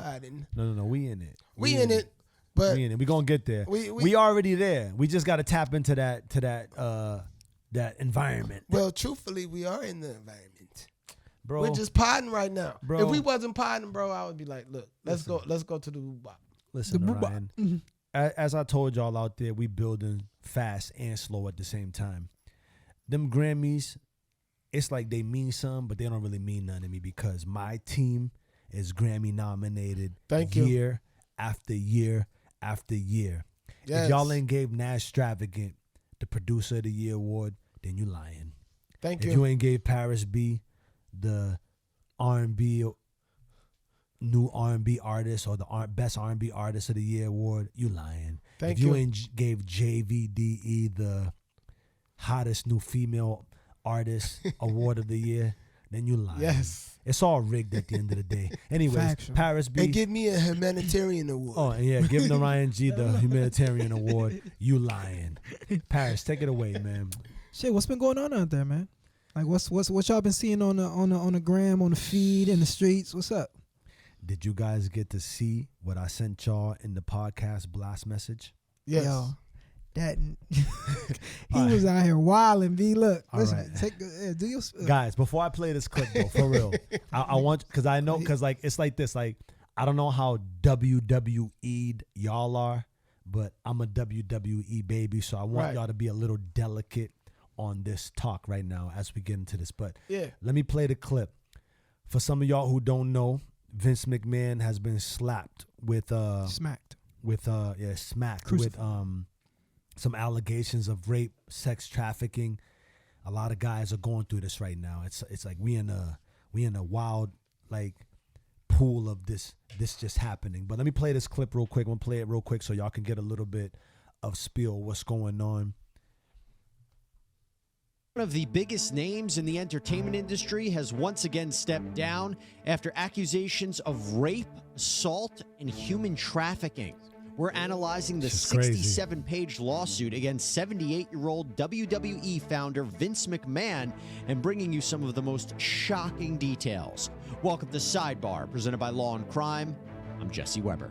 we in it. We in it, but we in it. We gonna get there. We already there. We just gotta tap into that environment. Well, truthfully, we are in the environment. Bro, we're just podding right now. Bro. If we wasn't podding, bro, I would be like, look, let's go to the boo-bop. Listen, Ryan, as I told y'all out there, we building fast and slow at the same time. Them Grammys, it's like they mean something, but they don't really mean nothing to me because my team is Grammy nominated year after year after year. Yes. If y'all ain't gave Nazztravagant the Producer of the Year award, then you lying. Thank you. If you ain't gave Paris B the R&B new R&B artist or the best R&B artist of the year award, you lying. Thank you. you. If you ain't gave JVDE the hottest new female artist award of the year, then you lying. Yes. It's all rigged at the end of the day. Anyways, Factual. Paris B. And give me a humanitarian award. Oh, yeah, give Narayana G the humanitarian award. You lying. Paris, take it away, man. Shit, what's been going on out there, man? Like, what y'all been seeing on the gram, on the feed, in the streets? What's up? Did you guys get to see what I sent y'all in the podcast blast message? Yes. Yo, that he was out here wilding. B, look, All listen, right. do your Guys, before I play this clip though, for real, I want, because like it's like this, like I don't know how WWE'd y'all are, but I'm a WWE baby, so I want y'all to be a little delicate on this talk right now as we get into this. But let me play the clip. For some of y'all who don't know, Vince McMahon has been slapped with smacked with some allegations of rape, sex trafficking. A lot of guys are going through this right now. It's like we in a wild like pool of this just happening. But let me play this clip real quick. I'm gonna play it real quick so y'all can get a little bit of spiel what's going on. One of the biggest names in the entertainment industry has once again stepped down after accusations of rape, assault, and human trafficking. We're analyzing the 67-page lawsuit against 78-year-old WWE founder Vince McMahon and bringing you some of the most shocking details. Welcome to Sidebar, presented by Law and Crime. I'm Jesse Weber.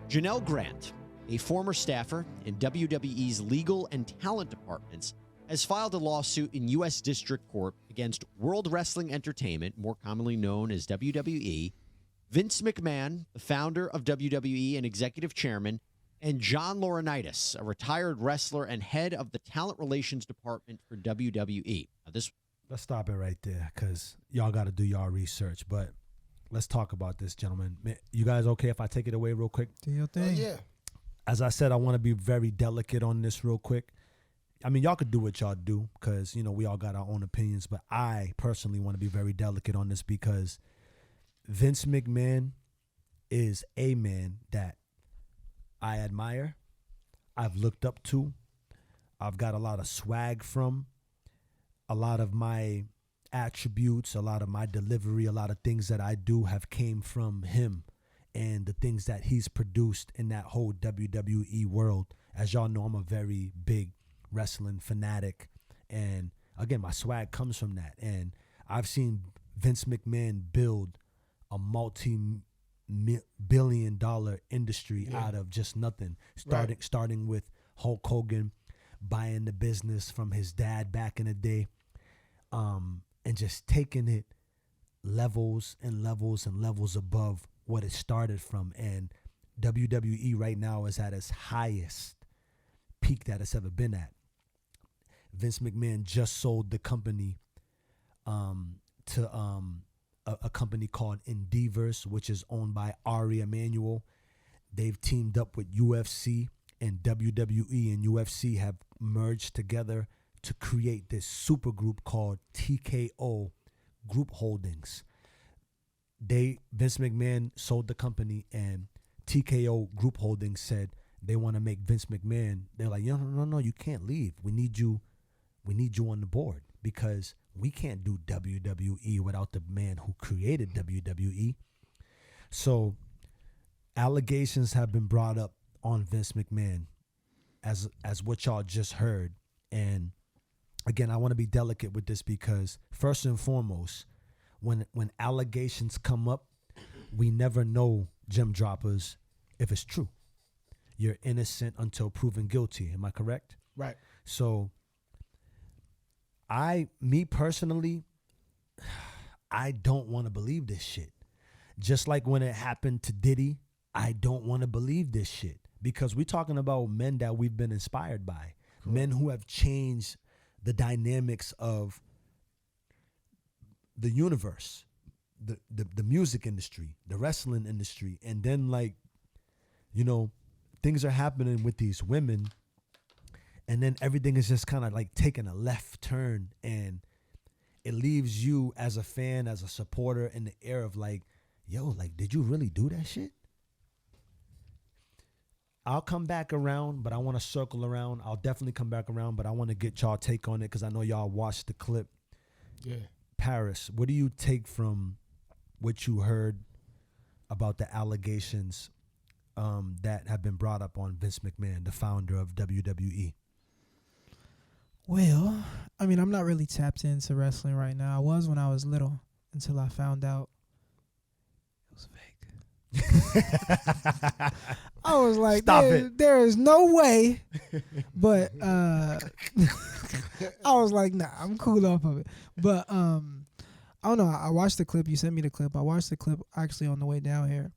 Janelle Grant, a former staffer in WWE's legal and talent departments, has filed a lawsuit in U.S. District Court against World Wrestling Entertainment, more commonly known as WWE, Vince McMahon, the founder of WWE and executive chairman, and John Laurinaitis, a retired wrestler and head of the talent relations department for WWE. Now, let's stop it right there because y'all got to do y'all research. But let's talk about this, gentlemen. You guys okay if I take it away real quick? Do your thing. Yeah. as I said, I want to be very delicate on this real quick. I mean, y'all could do what y'all do because, you know, we all got our own opinions. But I personally want to be very delicate on this because Vince McMahon is a man that I admire, I've looked up to, I've got a lot of swag from, a lot of my attributes, a lot of my delivery, a lot of things that I do have came from him and the things that he's produced in that whole WWE world. As y'all know, I'm a very big wrestling fanatic, and again, my swag comes from that. And I've seen Vince McMahon build a multi-billion-dollar industry out of just nothing, starting with Hulk Hogan buying the business from his dad back in the day, and just taking it levels and levels and levels above what it started from. And WWE right now is at its highest peak that it's ever been at. Vince McMahon just sold the company to a company called Endeavors, which is owned by Ari Emanuel. They've teamed up with UFC, and WWE and UFC have merged together to create this super group called TKO Group Holdings. Vince McMahon sold the company, and TKO Group Holdings said they want to make Vince McMahon. They're like, no, you can't leave. We need you on the board because we can't do WWE without the man who created WWE. So allegations have been brought up on Vince McMahon as what y'all just heard. And again, I want to be delicate with this because first and foremost, when allegations come up, we never know, Gem Droppaz, if it's true. You're innocent until proven guilty. Am I correct? Right. So me personally, I don't want to believe this shit. Just like when it happened to Diddy, I don't want to believe this shit because we're talking about men that we've been inspired by, men who have changed the dynamics of the universe, the music industry, the wrestling industry. And then, like, you know, things are happening with these women, and then everything is just kind of like taking a left turn, and it leaves you as a fan, as a supporter, in the air of like, yo, like, did you really do that shit? I'll come back around, but I want to circle around. I'll definitely come back around, but I want to get y'all take on it because I know y'all watched the clip. Yeah. Paris, what do you take from what you heard about the allegations that have been brought up on Vince McMahon, the founder of WWE? Well, I mean, I'm not really tapped into wrestling right now. I was when I was little until I found out it was fake. I was like, there is no way. But I was like, nah, I'm cool off of it. But I don't know. I watched the clip. You sent me the clip. I watched the clip actually on the way down here.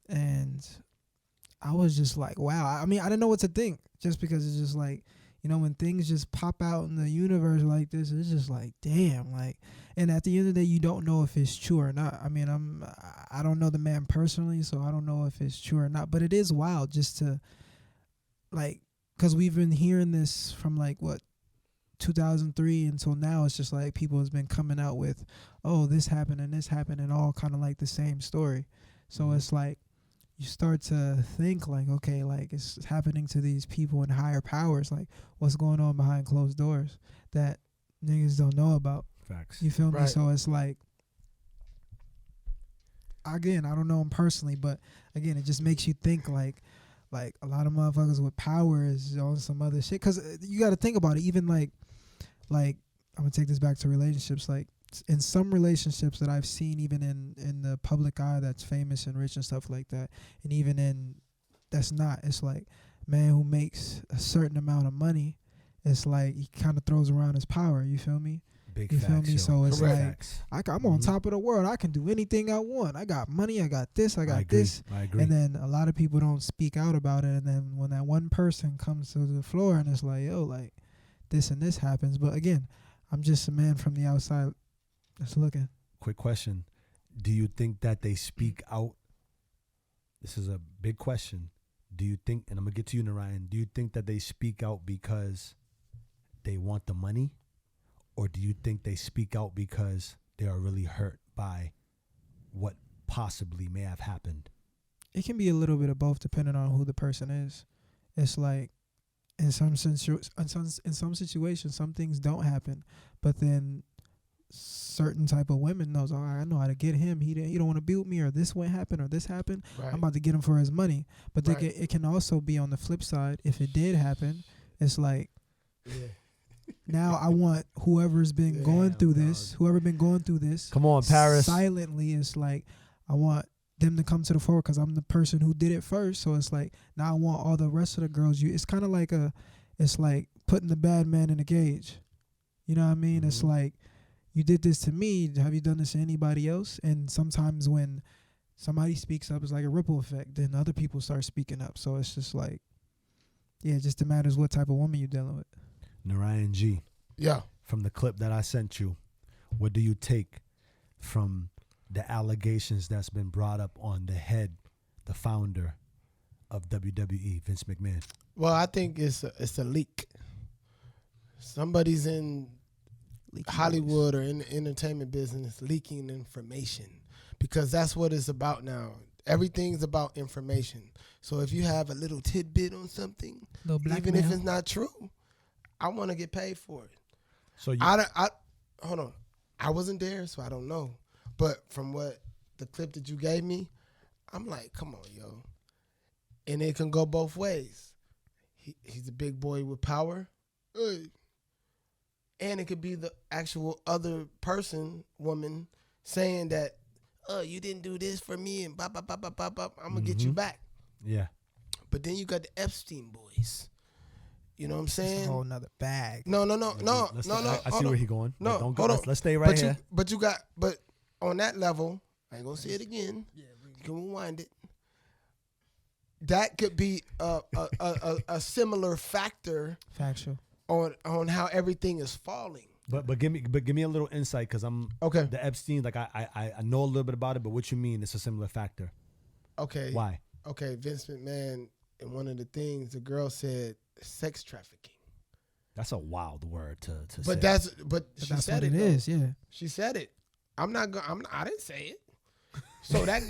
And I was just like, wow. I mean, I didn't know what to think just because it's just like, you know, when things just pop out in the universe like this, it's just like, damn. Like, and at the end of the day, you don't know if it's true or not. I mean, I don't know the man personally, so I don't know if it's true or not. But it is wild just to, like, because we've been hearing this from, like, what, 2003 until now. It's just like people has been coming out with, oh, this happened and all kind of like the same story. So it's like you start to think like, okay, like it's happening to these people in higher powers. Like what's going on behind closed doors that niggas don't know about. Facts. You feel me? Right. So it's like, again, I don't know him personally, but again, it just makes you think like a lot of motherfuckers with power is on some other shit. Cause you got to think about it. Even like I'm gonna take this back to relationships. Like in some relationships that I've seen, even in the public eye, that's famous and rich and stuff like that, and even in that's not. It's like man who makes a certain amount of money. It's like he kind of throws around his power. You feel me? Big You facts, feel me? yo. So it's Correct. like I'm on top of the world. I can do anything I want. I got money. I got this. I got agree. this. I agree. And then a lot of people don't speak out about it. And then when that one person comes to the floor and it's like, yo, like this and this happens. But again, I'm just a man from the outside that's looking. Quick question. Do you think that they speak out? This is a big question. do you think, and I'm going to get to you, Narayan, do you think that they speak out because they want the money? Or do you think they speak out because they are really hurt by what possibly may have happened? It can be a little bit of both depending on who the person is. It's like in some situations, some things don't happen, but then certain type of women knows, oh, I know how to get him. He don't want to be with me, or this won't happen, or this happened. Right. I'm about to get him for his money. But Right. it can also be on the flip side. If it did happen, it's like, now I want whoever's been going through this, Come on, Paris. silently, it's like, I want them to come to the fore because I'm the person who did it first. So it's like, now I want all the rest of the girls. It's kind of like it's like putting the bad man in a cage. You know what I mean? It's like, you did this to me. Have you done this to anybody else? And sometimes when somebody speaks up, it's like a ripple effect. Then other people start speaking up. So it's just like, yeah, it just matters what type of woman you're dealing with. Narayan G. Yeah. From the clip that I sent you, what do you take from the allegations that's been brought up on the founder of WWE, Vince McMahon? Well, I think it's a leak. Somebody's in Hollywood or in the entertainment business leaking information, because that's what it's about now. Everything's about information. So if you have a little tidbit on something, even if it's not true, I want to get paid for it. So you, hold on. I wasn't there, so I don't know. But from what the clip that you gave me, I'm like, come on, yo. And it can go both ways. He's a big boy with power. And it could be the actual other person, woman, saying that, you didn't do this for me, and bop, bop, bop, bop, bop, bop, I'm going to get you back. Yeah. But then you got the Epstein boys. You know what I'm saying? It's a whole nother bag. No. I see where he's going. No, Don't go. hold on. Let's stay right here. But on that level, I ain't going to say it again. You can rewind it. That could be a similar factor Factual. on how everything is falling. But give me a little insight, because I'm Okay. the Epstein, like I know a little bit about it, but what you mean it's a similar factor? Okay. Why? Okay, Vince McMahon, and one of the things the girl said, sex trafficking. That's a wild word to say. But that's she That's said what it though. is, yeah. She said it. I didn't say it. So that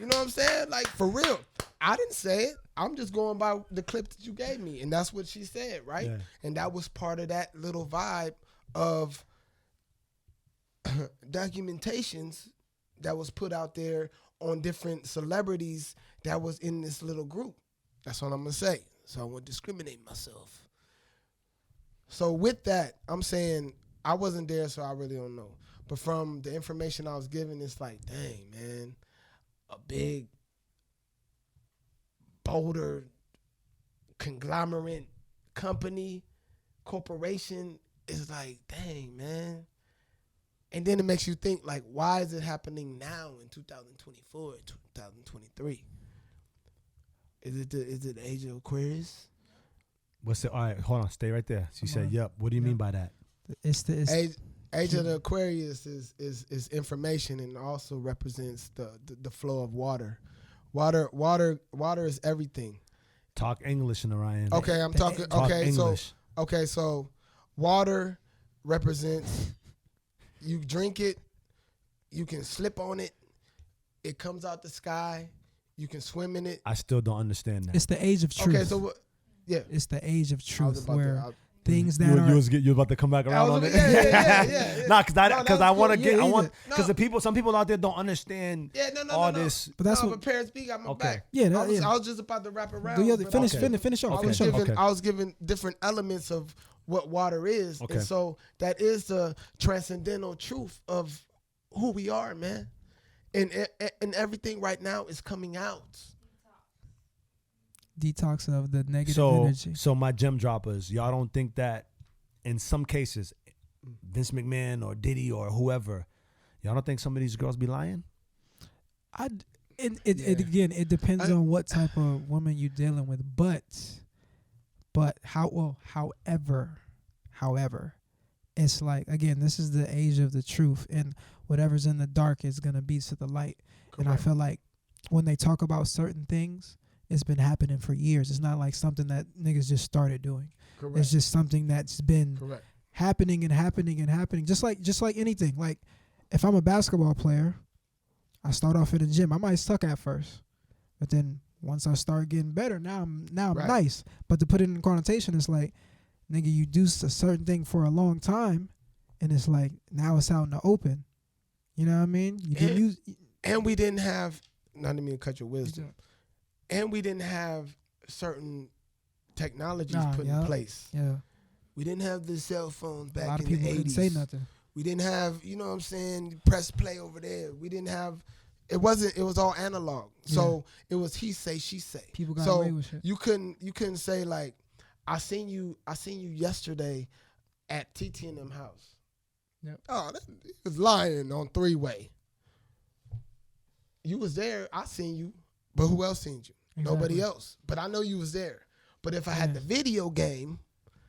you know what I'm saying? Like, for real. I didn't say it. I'm just going by the clip that you gave me, and that's what she said, right? Yeah. And that was part of that little vibe of documentations that was put out there on different celebrities that was in this little group. That's what I'm going to say. So I won't discriminate myself. So with that, I'm saying I wasn't there, so I really don't know. But from the information I was given, it's like, dang, man, a big Boulder conglomerate company, corporation is like, dang, man. And then it makes you think, like, why is it happening now in 2024, 2023? Is it the age of Aquarius? What's it? All right, hold on, stay right there. So you said, "Yep." What do you mean by that? It's Age of the Aquarius is information, and also represents the flow of water. Water is everything. Talk English, Narayan. Okay, I'm talking. Talk Okay, English. so water represents, you drink it, you can slip on it, it comes out the sky, you can swim in it. I still don't understand that. It's the age of truth. Okay, so yeah, It's the age of I was truth about where to. things you that are was about to come back around on it. Yeah. Nah, No, because I want to get, I want, No. because some people out there don't understand all this. But that's no, what- but Parents B got my Okay. back. Yeah, I was just about to wrap around. do your other, but finish Okay. finish off. I was Finish off. given Okay. I was given different elements of what water is, Okay. and so that is the transcendental truth of who we are, man. And everything right now is coming out. Detox of the negative energy. So my Gem Droppaz, y'all don't think that in some cases, Vince McMahon or Diddy or whoever, y'all don't think some of these girls be lying? It depends on what type of woman you're dealing with, however, it's like, again, this is the age of the truth, and whatever's in the dark is gonna be to the light. And I feel like when they talk about certain things, it's been happening for years. It's not like something that niggas just started doing. Correct. It's just something that's been Correct. happening and happening and happening. Just like anything. Like if I'm a basketball player, I start off in the gym. I might suck at first, but then once I start getting better, now I'm Right. nice. But to put it in connotation, it's like, nigga, you do a certain thing for a long time, and it's like now it's out in the open. You know what I mean? You didn't use. And we didn't have, not to mean to cut your wisdom, and we didn't have certain technologies put in place. Yeah. We didn't have the cell phones A back lot of in the people 80s. couldn't say nothing. We didn't have, you know what I'm saying, press play over there. We didn't have, it was all analog. So it was he say, she say. People got so away with shit. you couldn't say like, I seen you yesterday at TT and them house. Yep. Oh, he was lying on 3-way. You was there, I seen you, but who else seen you? Nobody Exactly. else. But I know you was there. But if I had the video game,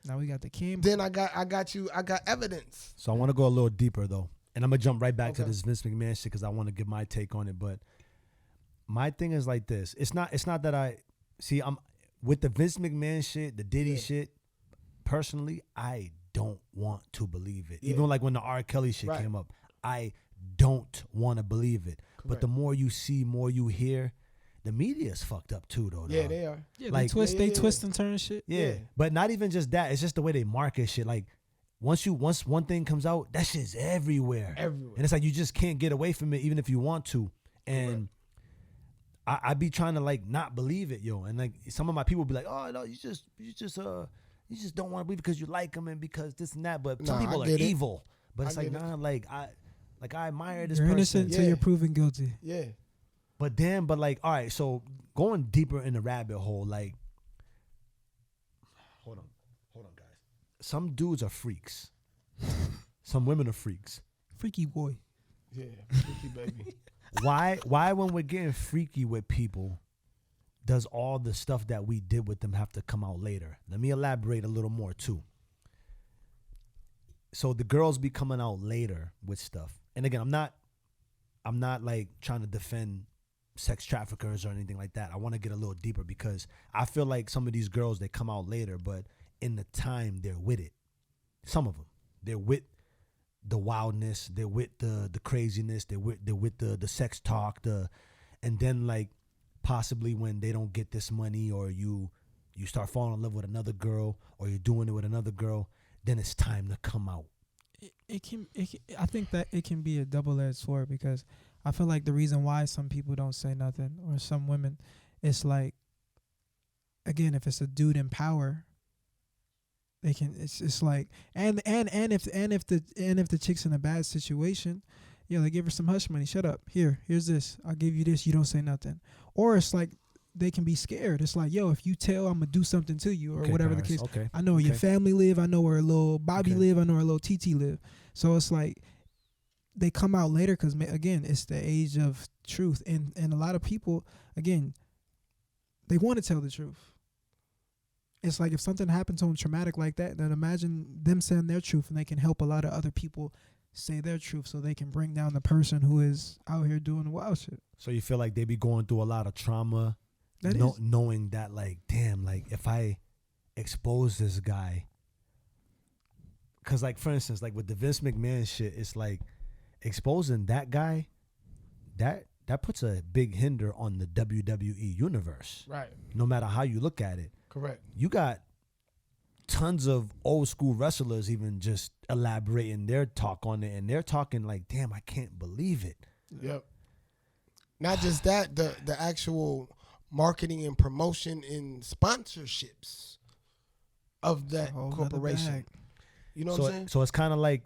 Now we got the camera. then I got evidence. So I want to go a little deeper though, and I'm gonna jump right back to Okay. this Vince McMahon shit because I want to give my take on it. But my thing is like this: it's not that I see. I'm with the Vince McMahon shit, the Diddy shit. Personally, I don't want to believe it. Even like when the R. Kelly shit Right. came up, I don't want to believe it. But the more you see, more you hear. The media is fucked up too, though. Yeah, dog. they are. Yeah, like- they twist and turn shit. Yeah, but not even just that. It's just the way they market shit. Like once one thing comes out, that shit's everywhere. Everywhere. And it's like you just can't get away from it, even if you want to. And I be trying to like not believe it, yo. And like some of my people be like, oh no, you just don't want to believe it because you like them and because this and that. But some Nah, people I are get it. evil. But it's I like get it. nah, I admire this You're person. innocent until Yeah. you're proven guilty. Yeah. But like, all right, so going deeper in the rabbit hole, like, hold on, guys. Some dudes are freaks. Some women are freaks. Freaky boy. Yeah. Freaky baby. Why when we're getting freaky with people, does all the stuff that we did with them have to come out later? Let me elaborate a little more too. So the girls be coming out later with stuff. And again, I'm not like trying to defend sex traffickers or anything like that. I want to get a little deeper because I feel like some of these girls, they come out later, but in the time they're with it. Some of them, they're with the wildness, they're with the craziness, they're with the sex talk, and then like possibly when they don't get this money or you start falling in love with another girl or you're doing it with another girl, then it's time to come out. I think that it can be a double-edged sword because I feel like the reason why some people don't say nothing or some women, it's like, again, if it's a dude in power, they can. It's like, and if the chick's in a bad situation, they give her some hush money. Shut up. Here's this. I'll give you this. You don't say nothing. Or it's like they can be scared. It's like, yo, if you tell, I'm gonna do something to you or whatever the case. Okay. I know where your family live. I know where little Bobby live. I know where little TT live. So it's like they come out later because, again, it's the age of truth. And a lot of people, again, they want to tell the truth. It's like if something happened to them traumatic like that, then imagine them saying their truth and they can help a lot of other people say their truth so they can bring down the person who is out here doing the wild shit. So you feel like they be going through a lot of trauma, knowing that, like, damn, like if I expose this guy, because like for instance, like with the Vince McMahon shit, it's like exposing that guy, that puts a big hinder on the WWE universe. Right. No matter how you look at it. Correct. You got tons of old school wrestlers even just elaborating their talk on it, and they're talking like, damn, I can't believe it. Yep. Not just that, the actual marketing and promotion and sponsorships of that whole nother corporation. bag. You know what I'm saying? So it's kind of like,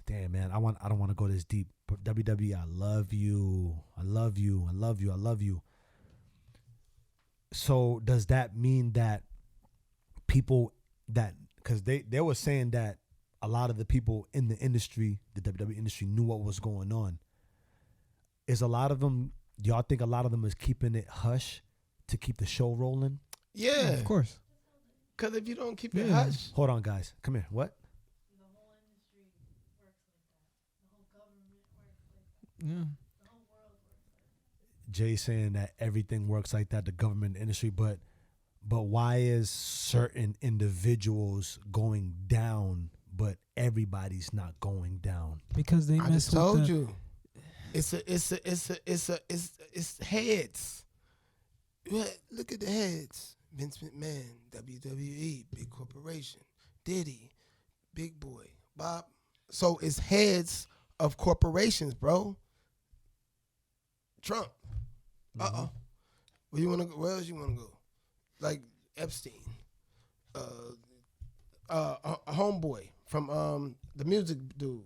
damn, man, I don't want to go this deep. But WWE, I love you. I love you. I love you. I love you. So does that mean that people that, because they were saying that a lot of the people in the industry, the WWE industry, knew what was going on. Is a lot of them, do y'all think a lot of them is keeping it hush to keep the show rolling? Yeah. Of course. Because if you don't keep it Yeah. hush, Hold on, guys. Come here. What? Yeah. Jay saying that everything works like that, the government industry, but why is certain individuals going down, but everybody's not going down? Because they I mess just with told the, you. It's heads. Look at the heads. Vince McMahon, WWE, big corporation. Diddy, big boy. Bob. So it's heads of corporations, bro. Trump. Where you wanna go? Where else you wanna go? Like Epstein. A homeboy from the music dude.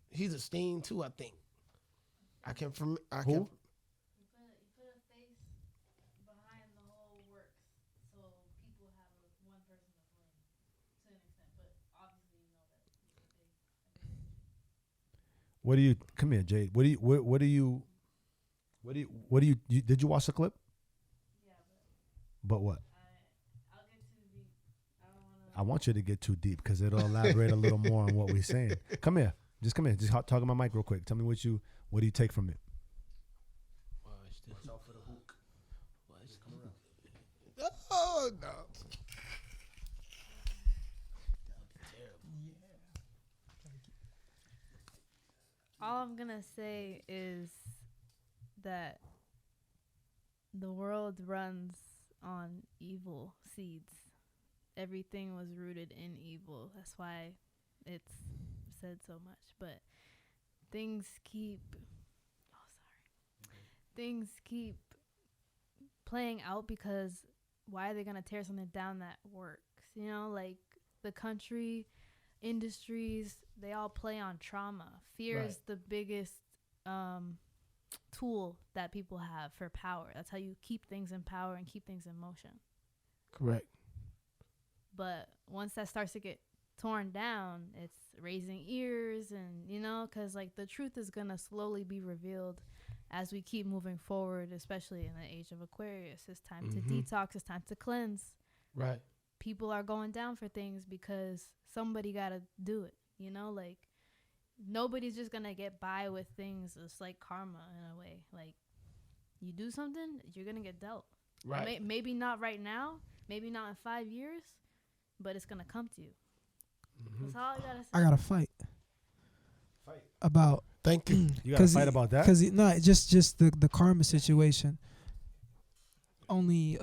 He's a Steen too, I think. I can't. Who? You put a face behind the whole works, so people have one person to blame to an extent, but obviously you know that he's a big. What do you? Come here, Jay. What do you? Did you watch the clip? Yeah, But what? I'll get too deep. I don't want to. I want you to get too deep because it'll elaborate a little more on what we're saying. Come here. Just come here. Just talk on my mic real quick. Tell me what do you take from it? Watch out for the hook. Oh no. All I'm gonna say is that the world runs on evil seeds. Everything was rooted in evil. That's why it's said so much. But things keep playing out because why are they gonna tear something down that works? You know, like the country, industries, they all play on trauma. Fear is the biggest tool that people have for power. That's how you keep things in power and keep things in motion. Correct. But once that starts to get torn down, it's raising ears and, you know, because like the truth is going to slowly be revealed as we keep moving forward, especially in the age of Aquarius. It's time to detox. It's time to cleanse. Right. People are going down for things because somebody got to do it, you know, like nobody's just going to get by with things. It's like karma in a way. Like you do something, you're going to get dealt. Right. Maybe not right now, maybe not in 5 years, but it's going to come to you. That's all I got to say. I got to fight. About. Thank you. You got to fight about that? Because no, just the karma situation. Only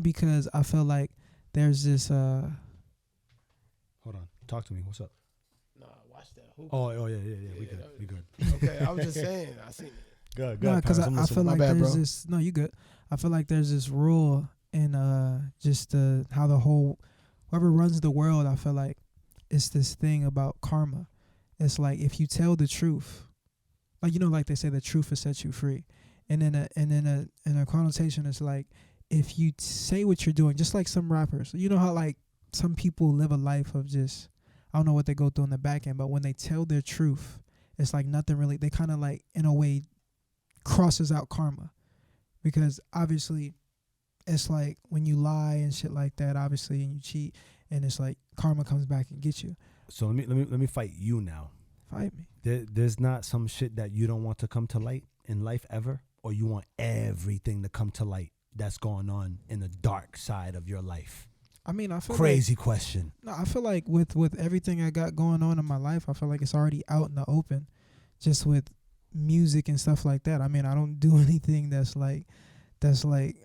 because I feel like there's this. Hold on. Talk to me. What's up? Nah, watch that hoop. Oh yeah. We good. Okay, I was just saying. I seen it. Good. No, because I feel like My bad, there's bro. this. No, you good. I feel like there's this rule in just how the whole whoever runs the world. I feel like it's this thing about karma. It's like if you tell the truth, like you know, like they say, the truth will set you free. And in a connotation, it's like if you say what you're doing, just like some rappers. You know how like some people live a life of just I don't know what they go through in the back end, but when they tell their truth, it's like nothing really. They kind of like in a way crosses out karma, because obviously it's like when you lie and shit like that, obviously, and you cheat, and it's like karma comes back and gets you. So let me fight you now. Fight me. There's not some shit that you don't want to come to light in life ever, or you want everything to come to light that's going on in the dark side of your life. I mean, I feel Crazy question. No, I feel like with everything I got going on in my life, I feel like it's already out in the open, just with music and stuff like that. I mean, I don't do anything that's like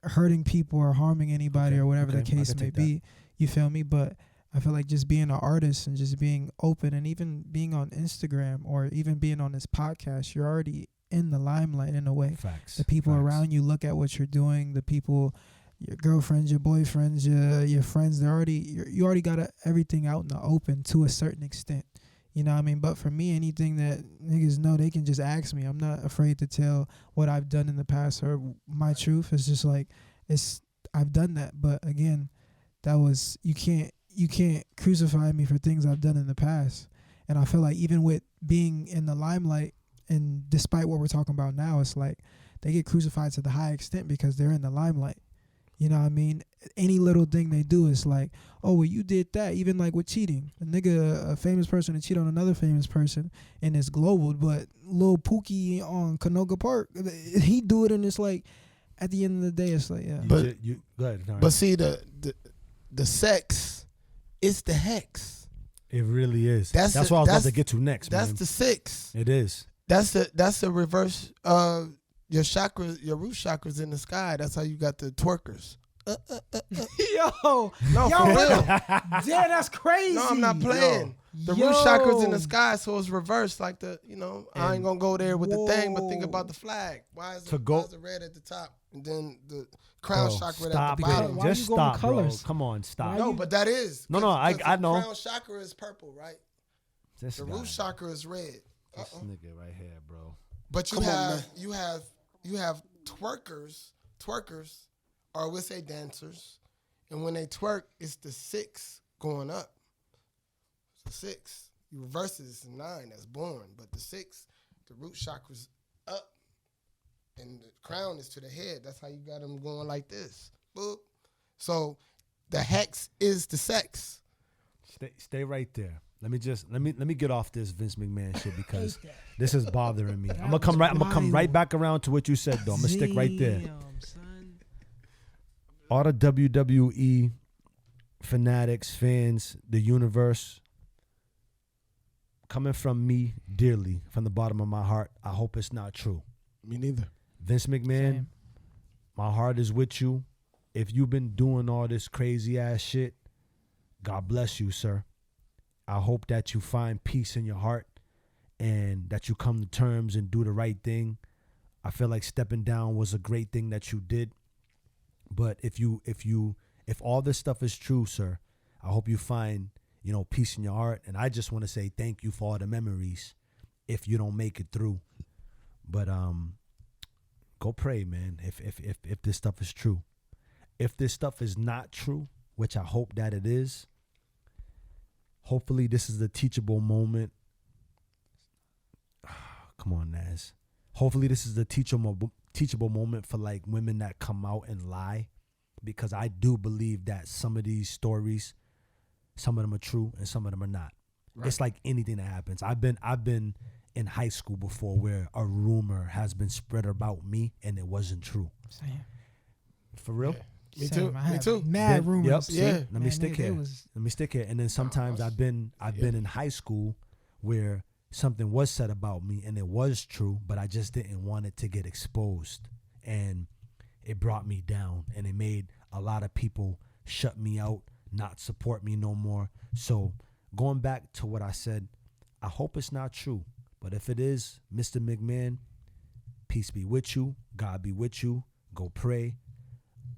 hurting people or harming anybody or whatever the case may be. You feel me? But I feel like just being an artist and just being open and even being on Instagram or even being on this podcast, you're already in the limelight in a way. Facts. The people around you look at what you're doing. The people, your girlfriends, your boyfriends, your friends, you already got everything out in the open to a certain extent. You know what I mean? But for me, anything that niggas know, they can just ask me. I'm not afraid to tell what I've done in the past or my truth. It's just like, I've done that. But again, you can't crucify me for things I've done in the past. And I feel like even with being in the limelight, and despite what we're talking about now, it's like they get crucified to the high extent because they're in the limelight. You know what I mean? Any little thing they do is like, oh, well, you did that. Even like with cheating. A nigga, a famous person to cheat on another famous person, and it's global. But Lil Pookie on Canoga Park, he do it, and it's like, at the end of the day, it's like, yeah. But go ahead. But see, the sex, it's the hex. It really is. That's what I was about to get to next. That's man. the 6. It is. That's the reverse of your chakras, your root chakras in the sky. That's how you got the twerkers. Yo, No, yo, for real. yeah, that's crazy. No, I'm not playing. The root chakras in the sky, so it's reversed. Like I ain't gonna go there with the thing, but think about the flag. Why is it red at the top and then the crown chakra at the bottom? Why Just you going stop, bro. colors? Come on, stop. No, but that is. No, I know. The crown chakra is purple, right? This The guy. root chakra is red. This nigga right here, bro. But you have twerkers. Twerkers, or we'll say dancers, and when they twerk, it's the 6 going up. It's the 6. You reverse it, it's the 9 that's born, but the 6, the root chakra's up, and the crown is to the head. That's how you got them going like this. Boop. So the hex is the sex. Stay right there. Let me get off this Vince McMahon shit because this is bothering me. I'm gonna come right back around to what you said though. I'm gonna stick right there. All the WWE fanatics, fans, the universe, coming from me dearly, from the bottom of my heart, I hope it's not true. Me neither. Vince McMahon, my heart is with you. If you've been doing all this crazy ass shit, God bless you, sir. I hope that you find peace in your heart and that you come to terms and do the right thing. I feel like stepping down was a great thing that you did. But if all this stuff is true, sir, I hope you find, peace in your heart. And I just want to say thank you for all the memories if you don't make it through. But go pray, man, if this stuff is true. If this stuff is not true, which I hope that it is, hopefully this is the teachable moment. Come on, Naz. Hopefully this is the teachable moment for like women that come out and lie, because I do believe that some of these stories, some of them are true and some of them are not. Right. It's like anything that happens. I've been in high school before where a rumor has been spread about me and it wasn't true. Same. For real? Yeah. Me too. Mad rumors. Yep, Let me stick here. And then sometimes I've been in high school where something was said about me and it was true, but I just didn't want it to get exposed. And it brought me down and it made a lot of people shut me out, not support me no more. So going back to what I said, I hope it's not true. But if it is, Mr. McMahon, peace be with you. God be with you. Go pray.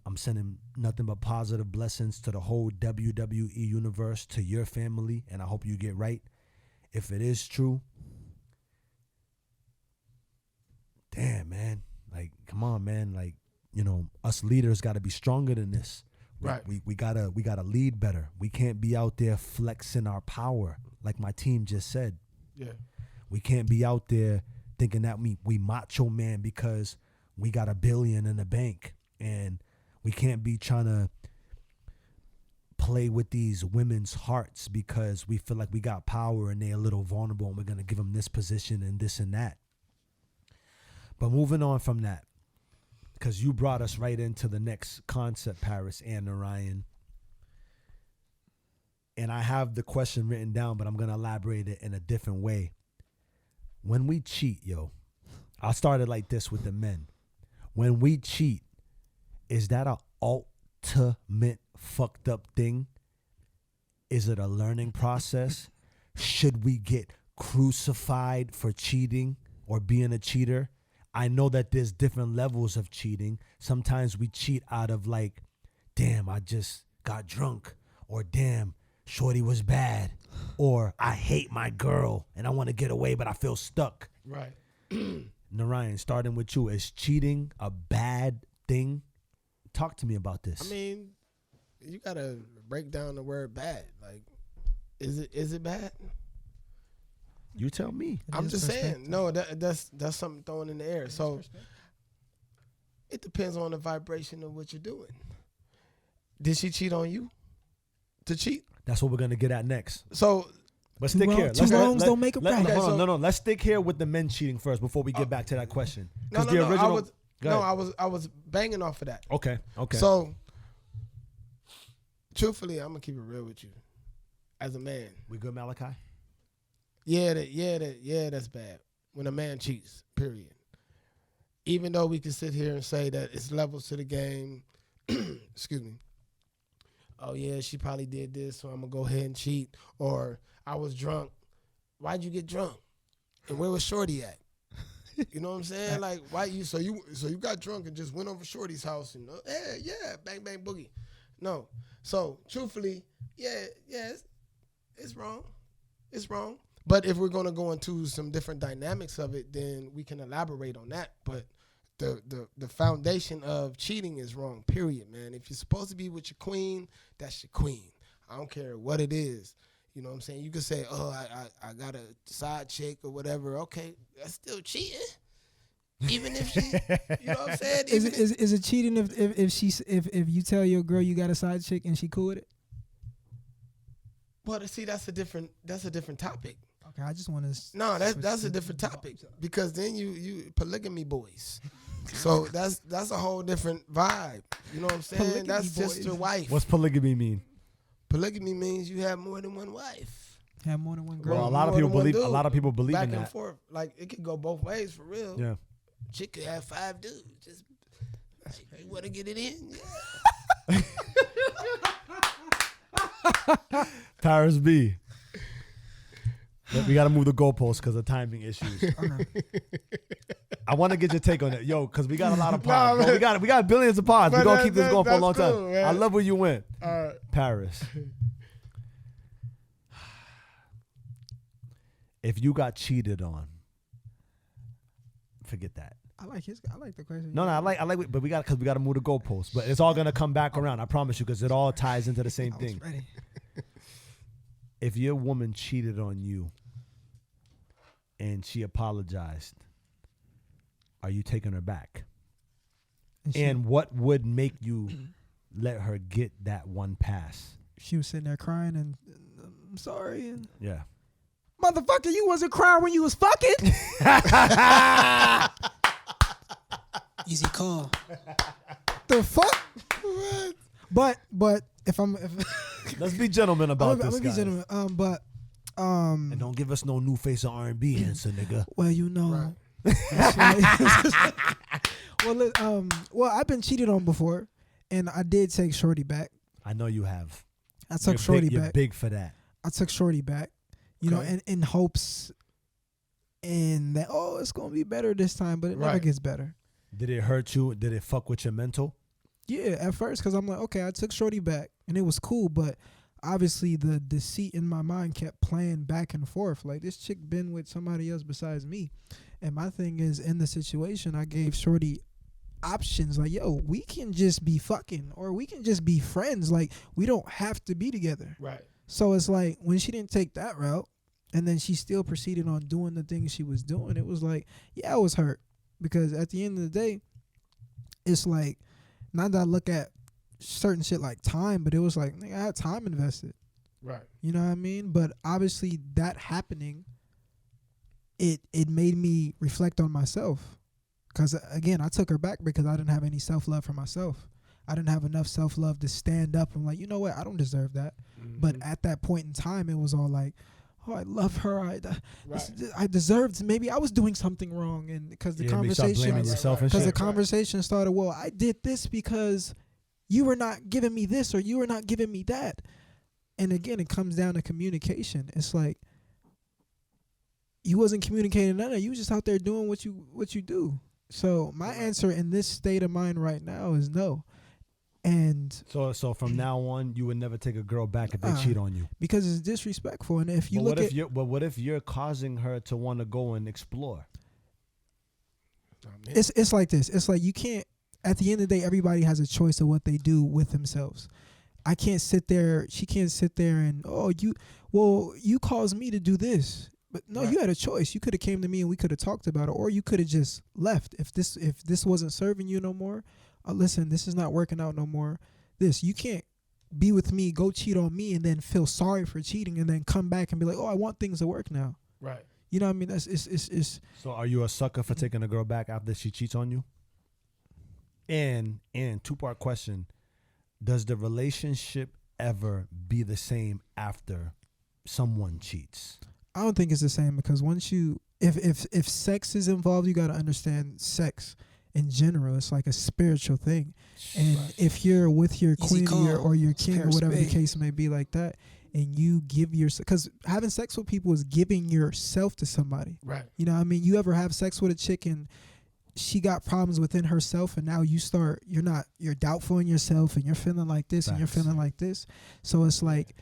I'm sending nothing but positive blessings to the whole WWE universe, to your family, and I hope you get right. If it is true, damn, man. Like, come on, man. Like, us leaders got to be stronger than this. Right. We gotta lead better. We can't be out there flexing our power, like my team just said. Yeah. We can't be out there thinking that we macho man because we got $1 billion in the bank, and we can't be trying to play with these women's hearts because we feel like we got power and they're a little vulnerable and we're going to give them this position and this and that. But moving on from that, because you brought us right into the next concept, Paris and Narayana. And I have the question written down, but I'm going to elaborate it in a different way. When we cheat, I'll start it like this with the men. When we cheat, is that an ultimate fucked up thing? Is it a learning process? Should we get crucified for cheating or being a cheater? I know that there's different levels of cheating. Sometimes we cheat out of like, damn, I just got drunk, or damn, shorty was bad, or I hate my girl and I want to get away but I feel stuck. Right. Narayana, starting with you, is cheating a bad thing? Talk to me about this. I mean, you gotta break down the word bad. Like, is it bad? You tell me. I'm just saying. No, that's something thrown in the air. So it depends on the vibration of what you're doing. Did she cheat on you? To cheat? That's what we're gonna get at next. So, But stick here. Two wrongs don't make a right. Okay, Hold on, so- no. Let's stick here with the men cheating first before we get back to that question. no, 'Cause no, the no. original. Go ahead. I was banging off of that. Okay. So, truthfully, I'm gonna keep it real with you, as a man. We good, Malachi? That's bad. When a man cheats, period. Even though we can sit here and say that it's levels to the game, excuse me. Oh yeah, she probably did this, so I'm gonna go ahead and cheat. Or I was drunk. Why'd you get drunk? And where was Shorty at? You know what I'm saying? Like, why you? So you got drunk and just went over Shorty's house and bang bang boogie. No. So truthfully, it's wrong. It's wrong. But if we're gonna go into some different dynamics of it, then we can elaborate on that. But the foundation of cheating is wrong, period, man. If you're supposed to be with your queen, that's your queen. I don't care what it is. You know what I'm saying? You could say, oh, I got a side chick or whatever. Okay, that's still cheating. Even if she, you know what I'm saying? Is it cheating if you tell your girl you got a side chick and she cool with it? Well, see, that's a different topic. Okay, I just want to. No, that's a different topic because then you polygamy boys. So that's a whole different vibe. You know what I'm saying? Polygamy That's boys. sister wife. What's polygamy mean? Polygamy means you have more than one wife. Have more than one girl. Well, a lot of people believe back in and that. forth. Like it could go both ways for real. Yeah. Chick could have 5 dudes. Just like, you want to get it in? Yeah. Paris B. We got to move the goalposts because of timing issues. I want to get your take on it, yo, because we got a lot of pods. Nah, bro. We got billions of pods. We're gonna keep this going for a long that's time. cool, man. I love where you went, All right. Paris. If you got cheated on, forget that. I like the question. No, I like, but we got to move the goalposts. But it's all gonna come back around. I promise you, because it all ties into the same I was thing. ready. If your woman cheated on you and she apologized, are you taking her back? And what would make you let her get that one pass? She was sitting there crying and I'm sorry. And Yeah. motherfucker, you wasn't crying when you was fucking. Easy call. The fuck? But if Let's be gentlemen about this, I'm gonna be guys. gentleman. And don't give us no new face of R&B answer, nigga. Well, you know. Well, I've been cheated on before, and I did take Shorty back. I know you have. I took Shorty You're back. big for that. I took Shorty back, you know, in hopes, and that it's gonna be better this time, but it never gets better. Did it hurt you? Did it fuck with your mental? Yeah, at first, because I'm like, okay, I took Shorty back, and it was cool, but obviously the deceit in my mind kept playing back and forth. Like, this chick been with somebody else besides me. And my thing is, in the situation, I gave Shorty options. Like, yo, we can just be fucking, or we can just be friends. Like, we don't have to be together. Right. So it's like, when she didn't take that route, and then she still proceeded on doing the things she was doing, it was like, yeah, I was hurt. Because at the end of the day, it's like, not that I look at certain shit like time, but it was like, nigga, I had time invested. Right. You know what I mean? But obviously that happening, it made me reflect on myself. Because again, I took her back because I didn't have any self-love for myself. I didn't have enough self-love to stand up and like, you know what, I don't deserve that. Mm-hmm. But at that point in time, it was all like, oh, I love her. I deserved. Maybe I was doing something wrong, and because the conversation, blaming yourself and because shit. the conversation started. Well, I did this because you were not giving me this, or you were not giving me that. And again, it comes down to communication. It's like you wasn't communicating none of it. You was just out there doing what you do. So my answer in this state of mind right now is no. And so from now on, you would never take a girl back if they cheat on you, because it's disrespectful. And if you what if you're causing her to want to go and explore? It's like this. It's like you can't. At the end of the day, everybody has a choice of what they do with themselves. I can't sit there. She can't sit there and you caused me to do this. But no, you had a choice. You could have came to me and we could have talked about it, or you could have just left. If this wasn't serving you no more, listen, this is not working out no more. You can't be with me, go cheat on me, and then feel sorry for cheating, and then come back and be like, oh, I want things to work now. Right. You know what I mean? That's it's. So are you a sucker for taking a girl back after she cheats on you? And two-part question: does the relationship ever be the same after someone cheats? I don't think it's the same, because once you, if sex is involved, you got to understand sex in general. It's like a spiritual thing, and if you're with your queen or your king or whatever the case may be like that, and you give yourself, because having sex with people is giving yourself to somebody. Right. You know what I mean? You ever have sex with a chick and she got problems within herself, and now you're doubtful in yourself, and you're feeling like this and you're feeling like this. So it's like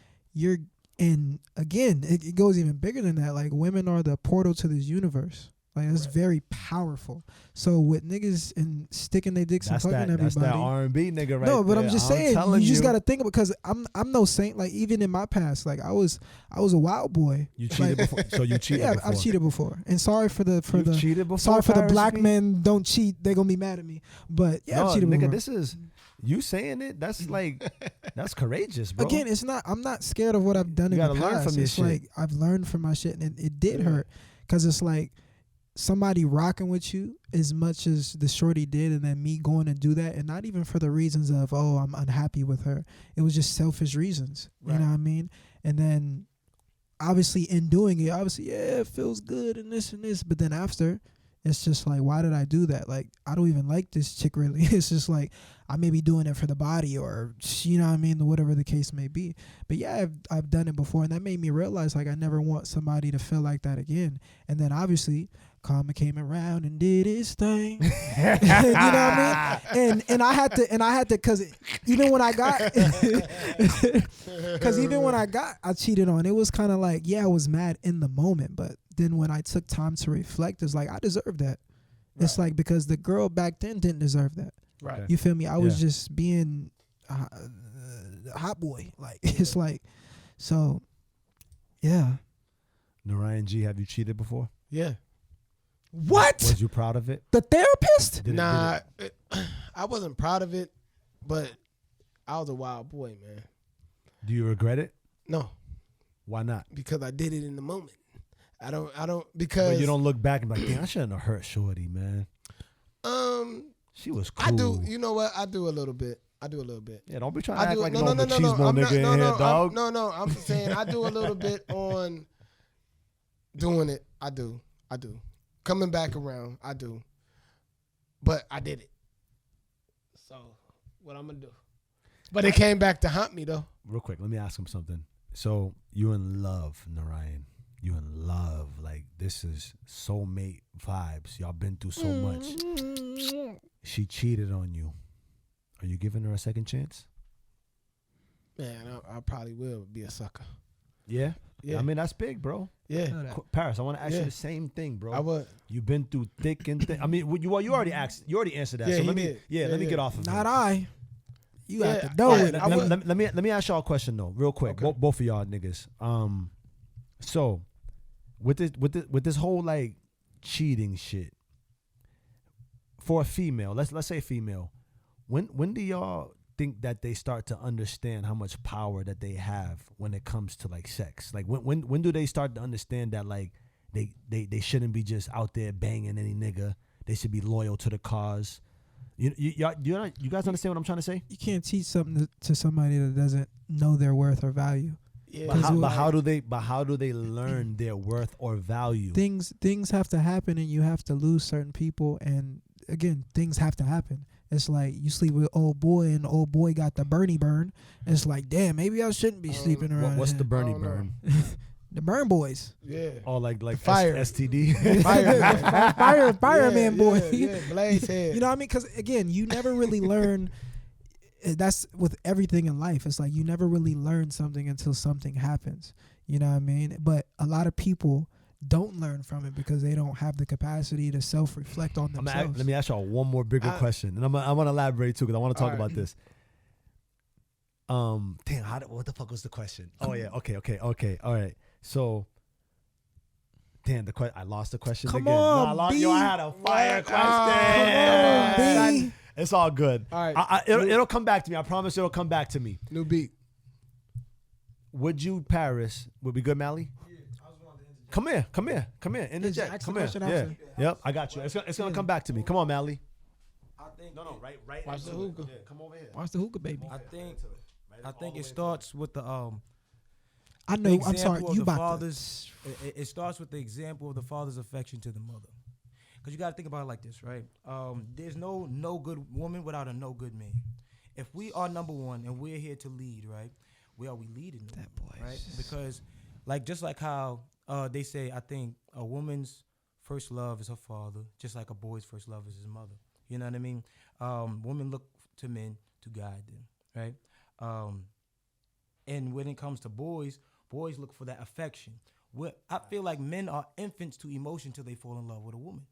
and again, it goes even bigger than that. Like, women are the portal to this universe. Like, it's very powerful. So with niggas and sticking their dicks and fucking everybody. That's that R&B nigga right No, but there. I'm just saying, you just got to think about, because I'm no saint. Like, even in my past, like I was a wild boy. You cheated before, so you cheated before. Yeah, I've cheated before. And sorry for the cheated before, sorry for the black Paris, men don't cheat. They're gonna be mad at me. But yeah, I've cheated nigga, before. this is you saying it. That's like that's courageous, bro. Again, it's not. I'm not scared of what I've done in the past. Learn from this it's shit. like I've learned from my shit, and it did hurt, because it's like somebody rocking with you as much as the shorty did, and then me going to do that, and not even for the reasons of, oh, I'm unhappy with her. It was just selfish reasons. You know what I mean? And then obviously in doing it, it feels good and this, but then after, it's just like, why did I do that? Like, I don't even like this chick really. It's just like, I may be doing it for the body, or, you know what I mean, whatever the case may be. But yeah, I've done it before, and that made me realize, like, I never want somebody to feel like that again. And then obviously karma came around and did its thing. You know what I mean? And I had to, because even when I got, I cheated on. It was kind of like, yeah, I was mad in the moment, but then when I took time to reflect, it's like, I deserve that. Right. It's like, because the girl back then didn't deserve that. Right. You feel me? I was just being a hot boy. Like, it's like, so, yeah. Narayan G, have you cheated before? Yeah. What? Was you proud of it? The therapist? I wasn't proud of it, but I was a wild boy, man. Do you regret it? No. Why not? Because I did it in the moment. I don't because but you don't look back and be like, damn, I shouldn't have hurt Shorty, man. She was cool. I do. You know what? I do a little bit. Yeah, don't be trying to act like no machismo nigga in here, dog. No. I'm saying I do a little bit on doing it. I do. Coming back around, I do. But I did it. So what I'm gonna do? But it came back to haunt me though. Real quick, let me ask him something. So you in love, Narayan? You in love? Like, this is soulmate vibes. Y'all been through so much. She cheated on you. Are you giving her a second chance? Man, I probably will be a sucker. Yeah? Yeah. I mean, that's big, bro. Yeah. Paris, I want to ask you the same thing, bro. I would. You've been through thick and thin. I mean, you already asked. You already answered that. Yeah, so he let me, did. let me get off of it. Not I. You Yeah, have to know it. Let me ask y'all a question though, real quick. Okay. Both of y'all niggas. So with this whole like cheating shit for a female, let's say female, when do y'all think that they start to understand how much power that they have when it comes to like sex? Like when do they start to understand that like they shouldn't be just out there banging any nigga? They should be loyal to the cause. You guys understand what I'm trying to say? You can't teach something to somebody that doesn't know their worth or value. Yeah. But how do they learn their worth or value? Things have to happen, and you have to lose certain people, and again, things have to happen. It's like you sleep with old boy, and old boy got the Bernie burn. And it's like, damn, maybe I shouldn't be sleeping around. What's the Bernie Oh, no. burn? The burn boys? Yeah. Oh, like Fire. STD. Fireman boy. Yeah, blaze head. You know what I mean? Because again, you never really learn. That's with everything in life. It's like you never really learn something until something happens. You know what I mean? But a lot of people don't learn from it because they don't have the capacity to self-reflect on themselves. Let me ask y'all one more bigger question, and I'm gonna elaborate too because I want to talk about this. Damn, what the fuck was the question? Oh yeah, okay, all right. So, damn, I lost the question Come again. on, No, B. I had a fire question. Come on, B. It's all good. All right. It'll come back to me. I promise it'll come back to me. New beat. would you, Paris, would be good, Mally? Come here. Interject. ask Come the here. question Yeah. after. Yep, I got you. It's gonna come back to me. Come on, Mally. I think Right. Watch the hookah. Yeah, come over here. Watch the hookah, baby. I think it starts with the I know. I'm sorry. example of You the about father's. It starts with the example of the father's affection to the mother, because you got to think about it like this, right? There's no good woman without a no good man. If we are number one and we're here to lead, right? Where are we leading them? That boy. Right? Because, just like how they say, I think a woman's first love is her father, just like a boy's first love is his mother. You know what I mean? Women look to men to guide them, right? And when it comes to boys look for that affection. I feel like men are infants to emotion till they fall in love with a woman.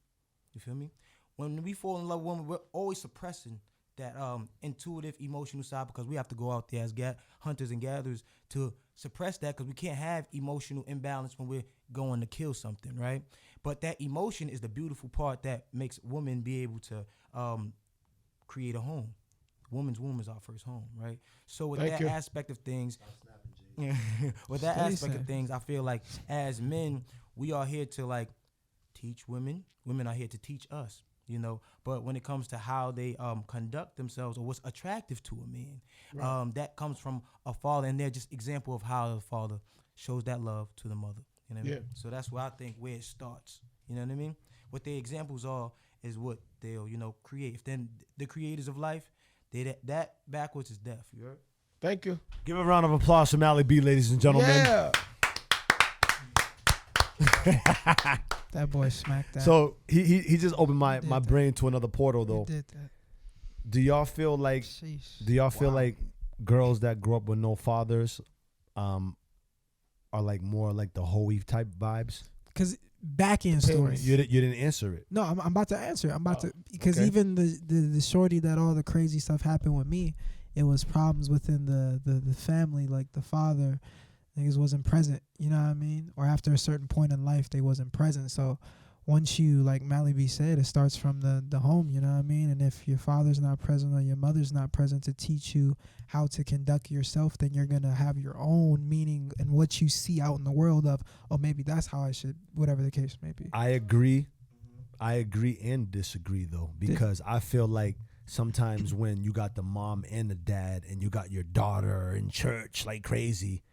You feel me? When we fall in love with a woman, we're always suppressing that intuitive, emotional side, because we have to go out there as hunters and gatherers to suppress that, because we can't have emotional imbalance when we're going to kill something, right? But that emotion is the beautiful part that makes women be able to create a home. Woman's womb is our first home, right? So with Thank that you. aspect of things, with that aspect of things, I feel like as men, we are here to teach women. Women are here to teach us, But when it comes to how they conduct themselves or what's attractive to a man, that comes from a father, and they're just example of how the father shows that love to the mother. You know what I mean? So that's where I think where it starts. You know what I mean? What the examples are is what they'll create. If then the creators of life, that backwards is death. You heard? Thank you. Give a round of applause for Mally B, ladies and gentlemen. Yeah. That boy smacked that. So he just opened my brain to another portal, though. He did that. Do y'all feel like girls that grew up with no fathers are more like the Hoey type vibes? Because back end story. You didn't answer it. No, I'm about to answer it. I'm about to, because okay. even the shorty that all the crazy stuff happened with me, it was problems within the family, like the father niggas wasn't present, you know what I mean? Or after a certain point in life, they wasn't present. So once you, like Mally B said, it starts from the home, you know what I mean? And if your father's not present or your mother's not present to teach you how to conduct yourself, then you're going to have your own meaning and what you see out in the world of, oh, maybe that's how I should, whatever the case may be. I agree. I agree and disagree, though, because I feel like sometimes when you got the mom and the dad and you got your daughter in church like crazy,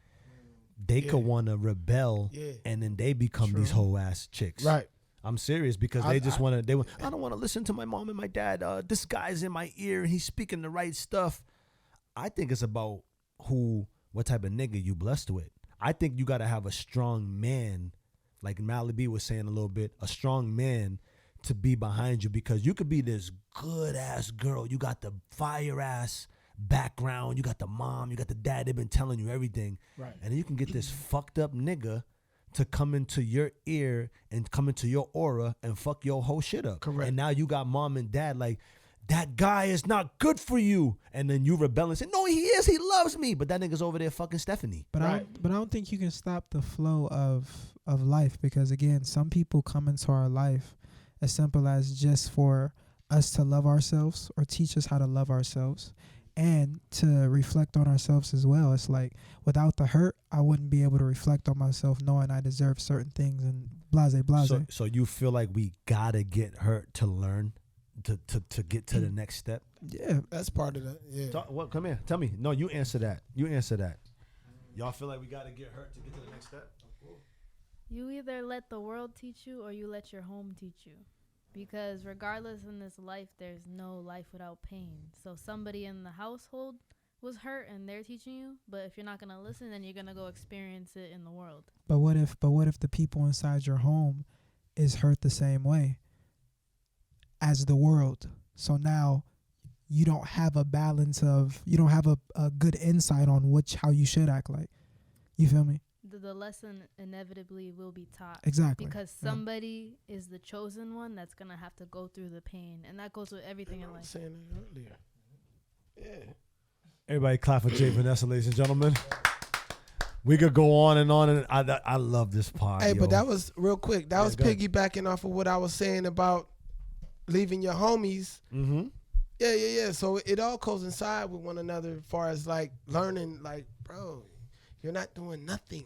they could want to rebel and then they become these whole ass chicks. Right. I'm serious, because they just want to. I don't want to listen to my mom and my dad. This guy's in my ear and he's speaking the right stuff. I think it's about what type of nigga you blessed with. I think you got to have a strong man, like Mally B was saying a little bit, a strong man to be behind you, because you could be this good ass girl. You got the fire ass background. You got the mom. You got the dad. They've been telling you everything. Right. And then you can get this fucked up nigga to come into your ear and come into your aura and fuck your whole shit up. Correct. And now you got mom and dad like, that guy is not good for you. And then you rebel and say, no, he is. He loves me. But that nigga's over there fucking Stephanie. But I don't think you can stop the flow of life, because again, some people come into our life as simple as just for us to love ourselves or teach us how to love ourselves and to reflect on ourselves as well. It's like without the hurt, I wouldn't be able to reflect on myself knowing I deserve certain things and blase. So you feel like we gotta get hurt to learn, to get to the next step? Yeah. That's part of that. Yeah. Come here. Tell me. No, you answer that. Y'all feel like we gotta get hurt to get to the next step? You either let the world teach you or you let your home teach you. Because regardless in this life, there's no life without pain. So somebody in the household was hurt and they're teaching you, but if you're not going to listen, then you're going to go experience it in the world. But what if the people inside your home is hurt the same way as the world? So now you don't have a balance of, you don't have a good insight on how you should act like. You feel me? The lesson inevitably will be taught. Exactly. Because somebody is the chosen one that's going to have to go through the pain. And that goes with everything in life. I was saying that earlier. Yeah. Everybody clap for Jay Vanessa, ladies and gentlemen. We could go on, and I love this part. Hey, but that was real quick. That was piggybacking off of what I was saying about leaving your homies. Mm-hmm. Yeah. So it all coincides with one another as far as like learning, like, bro, You're not doing nothing.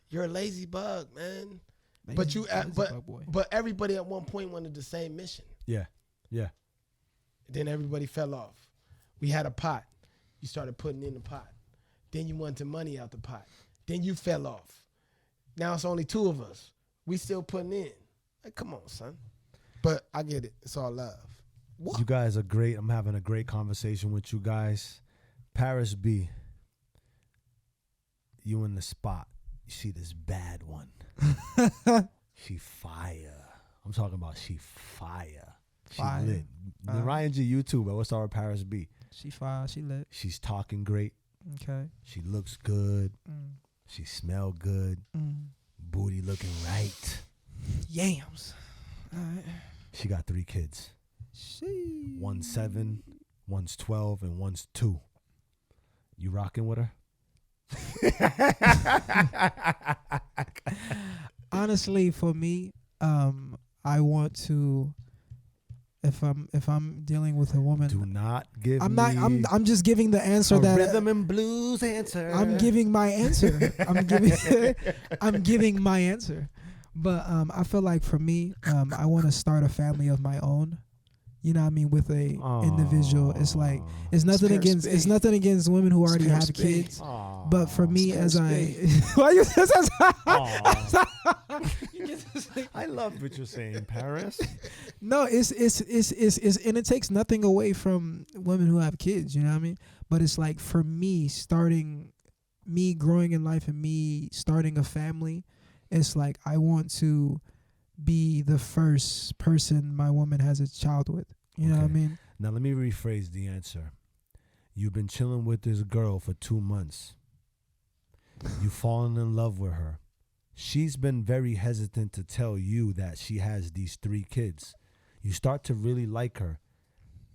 You're a lazy bug, man. Lazy- But you, lazy bug boy. but everybody at one point wanted the same mission. Yeah. Then everybody fell off. We had a pot. You started putting in the pot. Then you wanted money out the pot. Then you fell off. Now it's only 2 of us. We still putting in. Like, come on, son. But I get it. It's all love. What? You guys are great. I'm having a great conversation with you guys. Paris B, you in the spot. You see this bad one. She fire. I'm talking about she fire. She Fire. lit. Narayana G YouTuber. What's our Paris B? She fine. She lit. She's talking great. Okay. She looks good. Mm. She smell good. Mm. Booty looking right. Yams. All right. She got 3 kids. She. One's 7, one's 12, and one's 2. You rocking with her? Honestly, for me, I want to. If I'm dealing with a woman, Do not give I'm me not. I'm just giving the answer a that rhythm and blues answer. I'm giving my answer. I'm giving my answer. But I feel like for me, I want to start a family of my own. You know what I mean? With a individual. It's like it's nothing against women who already have kids. But for me, as I why you I love what you're saying, Paris. No, it's and it takes nothing away from women who have kids, you know what I mean? But it's like for me, me growing in life and me starting a family, it's like I want to be the first person my woman has a child with. You know what I mean? Now let me rephrase the answer. You've been chilling with this girl for 2 months. You've fallen in love with her. She's been very hesitant to tell you that she has these 3 kids. You start to really like her.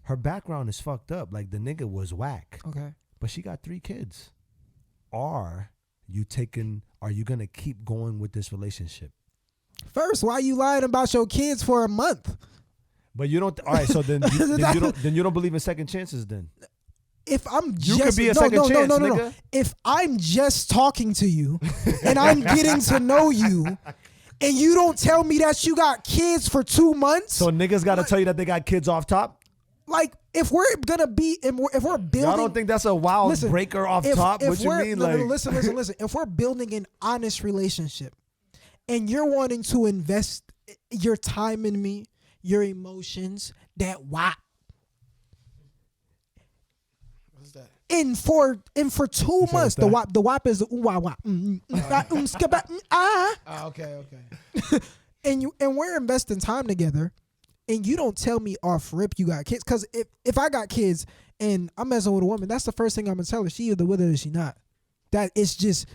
Her background is fucked up. Like the nigga was whack. Okay. But she got 3 kids. Are you gonna keep going with this relationship? First, why you lying about your kids for a month? But you don't. All right, so then you don't believe in second chances. Then if I'm you just could be a second chance, nigga. If I'm just talking to you and I'm getting to know you, and you don't tell me that you got kids for 2 months, so niggas got to tell you that they got kids off top. Like if we're gonna be, if we're building, I don't think that's a wild breaker off top. What you mean, like? Listen. If we're building an honest relationship, and you're wanting to invest your time in me, your emotions, that wop. What's that? And for 2 months, the wop is the wah wah. Okay. And we're investing time together, and you don't tell me off rip you got kids. Because if I got kids and I'm messing with a woman, that's the first thing I'm gonna tell her. She either with it or she not. That it's just.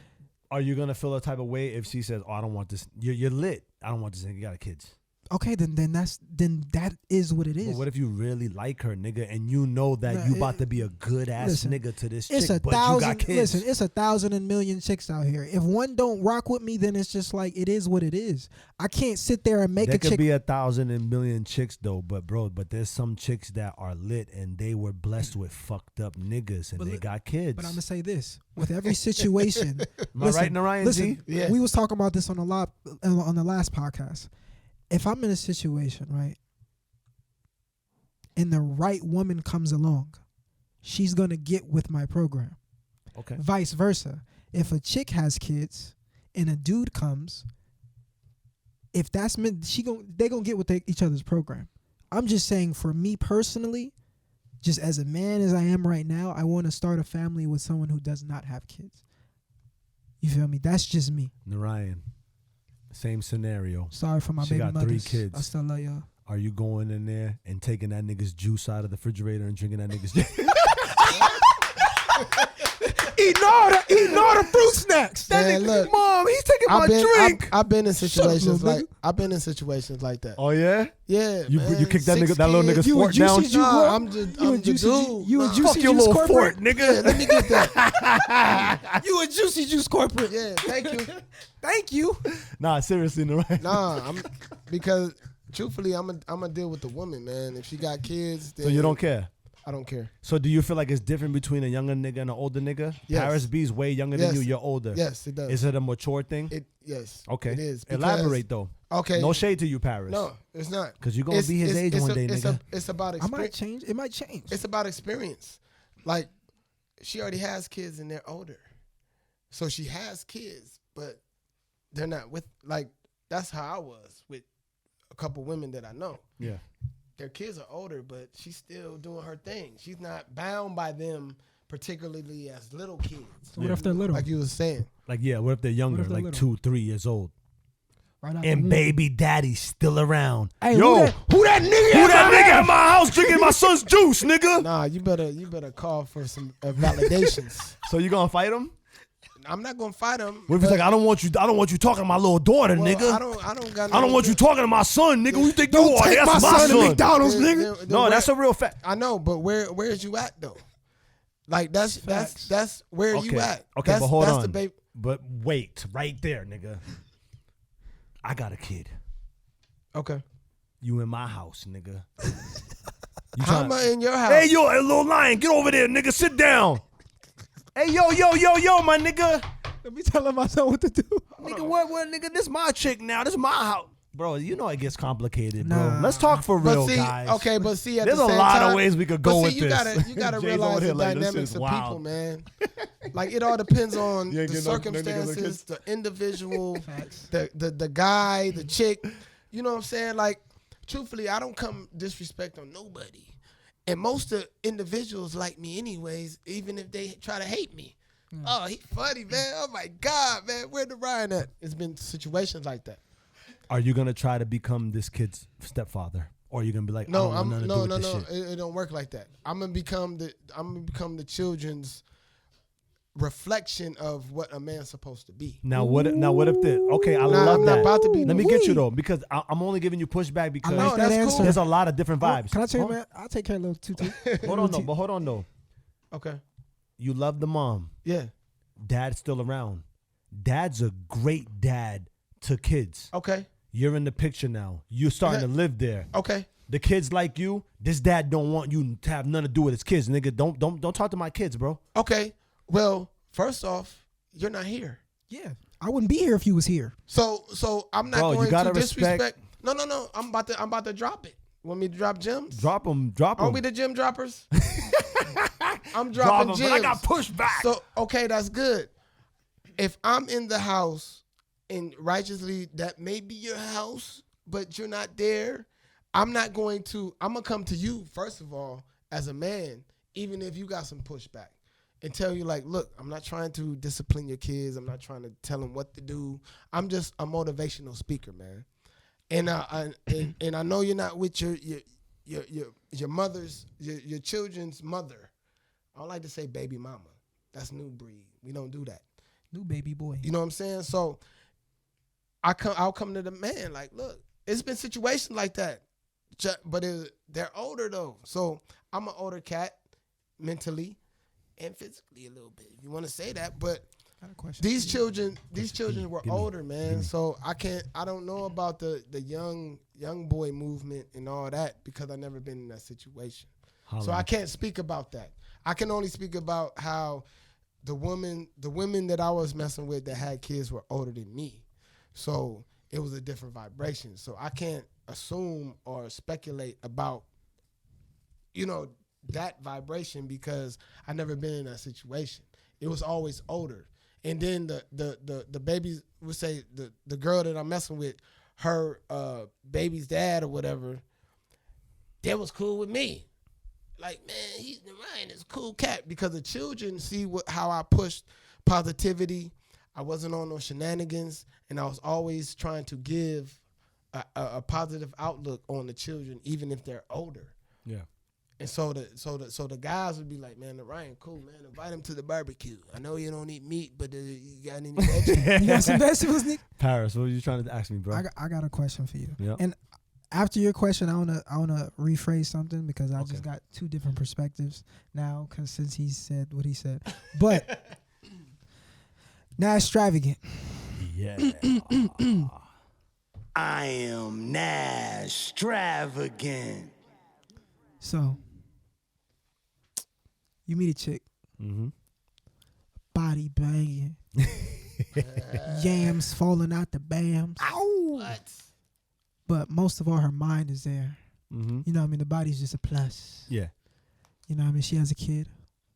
Are you gonna feel a type of way if she says, "Oh, I don't want this. You're lit. I don't want this nigga. You got kids." Okay, then that is what it is. But what if you really like her, nigga, and you know that you about to be a good ass nigga to this chick, but you got kids? Listen, it's 1,000 and million chicks out here. If one don't rock with me, then it's just like it is what it is. I can't sit there and make there a chick. There could be 1,000 and million chicks though, but there's some chicks that are lit and they were blessed with fucked up niggas and they got kids. But I'm gonna say this: with every situation, am I right, Narayana G? Yeah. We was talking about this on the last podcast. If I'm in a situation, right, and the right woman comes along, she's going to get with my program. Okay. Vice versa. If a chick has kids and a dude comes, if that's meant, they going to get with each other's program. I'm just saying for me personally, just as a man as I am right now, I want to start a family with someone who does not have kids. You feel me? That's just me. Narayan. Same scenario. Sorry for my baby mothers. She got 3 kids. I still love y'all. Are you going in there and taking that nigga's juice out of the refrigerator and drinking that nigga's juice? eating all the fruit snacks. Man, look, Mom, he's taking my drink. I've been in situations like that. Oh yeah? Yeah. You kicked that little nigga's fork down. I'm the dude. You a Juicy Fuck your Juice little corporate? fork, nigga. Yeah, let me get that. You a Juicy Juice corporate? Yeah, thank you. Thank you. Nah, seriously, right? Nah, because truthfully, I'm gonna deal with the woman, man. If she got kids, then so you don't care. I don't care. So do you feel like it's different between a younger nigga and an older nigga? Yes. Paris B's way younger than you. You're older. Yes, it does. Is it a mature thing? Yes. Okay. It is. Elaborate though. Okay. No shade to you, Paris. No, it's not. Because you're going to be his age one day, nigga. It's about I experience. might change. It might change. It's about experience. Like, she already has kids and they're older. So she has kids, but they're not with, like, that's how I was with a couple women that I know. Yeah. Their kids are older, but she's still doing her thing. She's not bound by them, particularly as little kids. So what if they're little? Like you was saying. Like, yeah, what if they're younger, if they're like little? 2-3 years old? Right out And the womb. baby daddy's still around. Hey, Yo, who that nigga? who that nigga at my house drinking my son's juice, nigga? Nah, you better call for some validations. So you gonna fight him? I'm not gonna fight him. What if he's like, I don't want you talking to my little daughter, well, nigga. I don't got. I don't want you talking to my son, nigga. Who you think you Don't are? take That's my my son to son. McDonald's, nigga. No, that's a real fact. I know, but where's you at though? Like that's where you at. Okay, that's, but hold that's on. The baby. But wait, right there, nigga. I got a kid. Okay. You in my house, nigga. You How tryna- am I in your house? Hey, yo, hey, little lion, get over there, nigga. Sit down. Hey, yo, my nigga. Let me tell my son what to do. Nigga, what, nigga? This my chick now. This my house. Bro, you know it gets complicated, bro. Nah. Let's talk for But real, see, guys. okay, but see, at There's the a same lot time, of ways we could go but with see, you this. You gotta Jay's realize over the here like, this dynamics is of wild. people, man. Like it all depends on You ain't the getting no niggas or circumstances, kids? the individual, the guy, the chick. You know what I'm saying? Like, truthfully, I don't come disrespect on nobody, and most of individuals like me anyways, even if they try to hate me. Oh, he funny, man. Oh my God, man. Where the Ryan at? It's been situations like that. Are you gonna try to become this kid's stepfather, or are you gonna be like, I No, don't want nothing to do with this shit? It don't work like that. I'm gonna become the children's reflection of what a man's supposed to be. Now what if the okay? I Nah, love I'm that. not about to be. Let me get you though, because I'm only giving you pushback because like that that's answer. cool. there's a lot of different vibes. Can I tell you, Hold- man? I'll take care of little tutu. Hold on though, but hold on though. Okay. You love the mom. Yeah. Dad's still around. Dad's a great dad to kids. Okay. You're in the picture now. You're starting to live there. Okay. The kids like you. This dad don't want you to have nothing to do with his kids, nigga. Don't talk to my kids, bro. Okay. Well, first off, you're not here. Yeah, I wouldn't be here if you was here. So I'm not Bro, you going gotta to respect- disrespect. No. I'm about to drop it. Want me to drop gems? Drop them. Are we the gem droppers? I'm Drop dropping 'em, gems. but I got pushed back. So okay, that's good. If I'm in the house and righteously that may be your house, but you're not there, I'm gonna come to you first of all as a man, even if you got some pushback, and tell you like, look, I'm not trying to discipline your kids. I'm not trying to tell them what to do. I'm just a motivational speaker, man. And I know you're not with your mother's your children's mother. I don't like to say baby mama. That's new breed. We don't do that. New baby boy. You know what I'm saying? So I'll come to the man like, look, it's been situations like that, but they're older though. So I'm an older cat mentally and physically a little bit, if you want to say that. But Got a question. these children were Give me. older, man. So I don't know about the young boy movement and all that because I never been in that situation. So I can't speak about that. I can only speak about how the women that I was messing with that had kids were older than me. So it was a different vibration. So I can't assume or speculate about, that vibration because I never been in that situation. It was always older. And then the babies would say the girl that I'm messing with, her baby's dad or whatever, that was cool with me. Like, man, Ryan is a cool cat because the children see how I pushed positivity. I wasn't on no shenanigans, and I was always trying to give a positive outlook on the children, even if they're older. Yeah. And so the guys would be like, man, the Ryan cool, man. Invite him to the barbecue. I know you don't eat meat, but you got any vegetables? You got some vegetables, Nick? Paris, what were you trying to ask me, bro? I got a question for you. Yeah. And after your question, I wanna rephrase something because I just got two different perspectives now. Because since he said what he said, but Nazztravagant. Yeah. I am Nazztravagant. So You meet a chick, Mm-hmm. body banging, yams falling out the bams. Ow! But most of all, her mind is there. Mm-hmm. You know what I mean? The body's just a plus. Yeah. You know what I mean? She has a kid.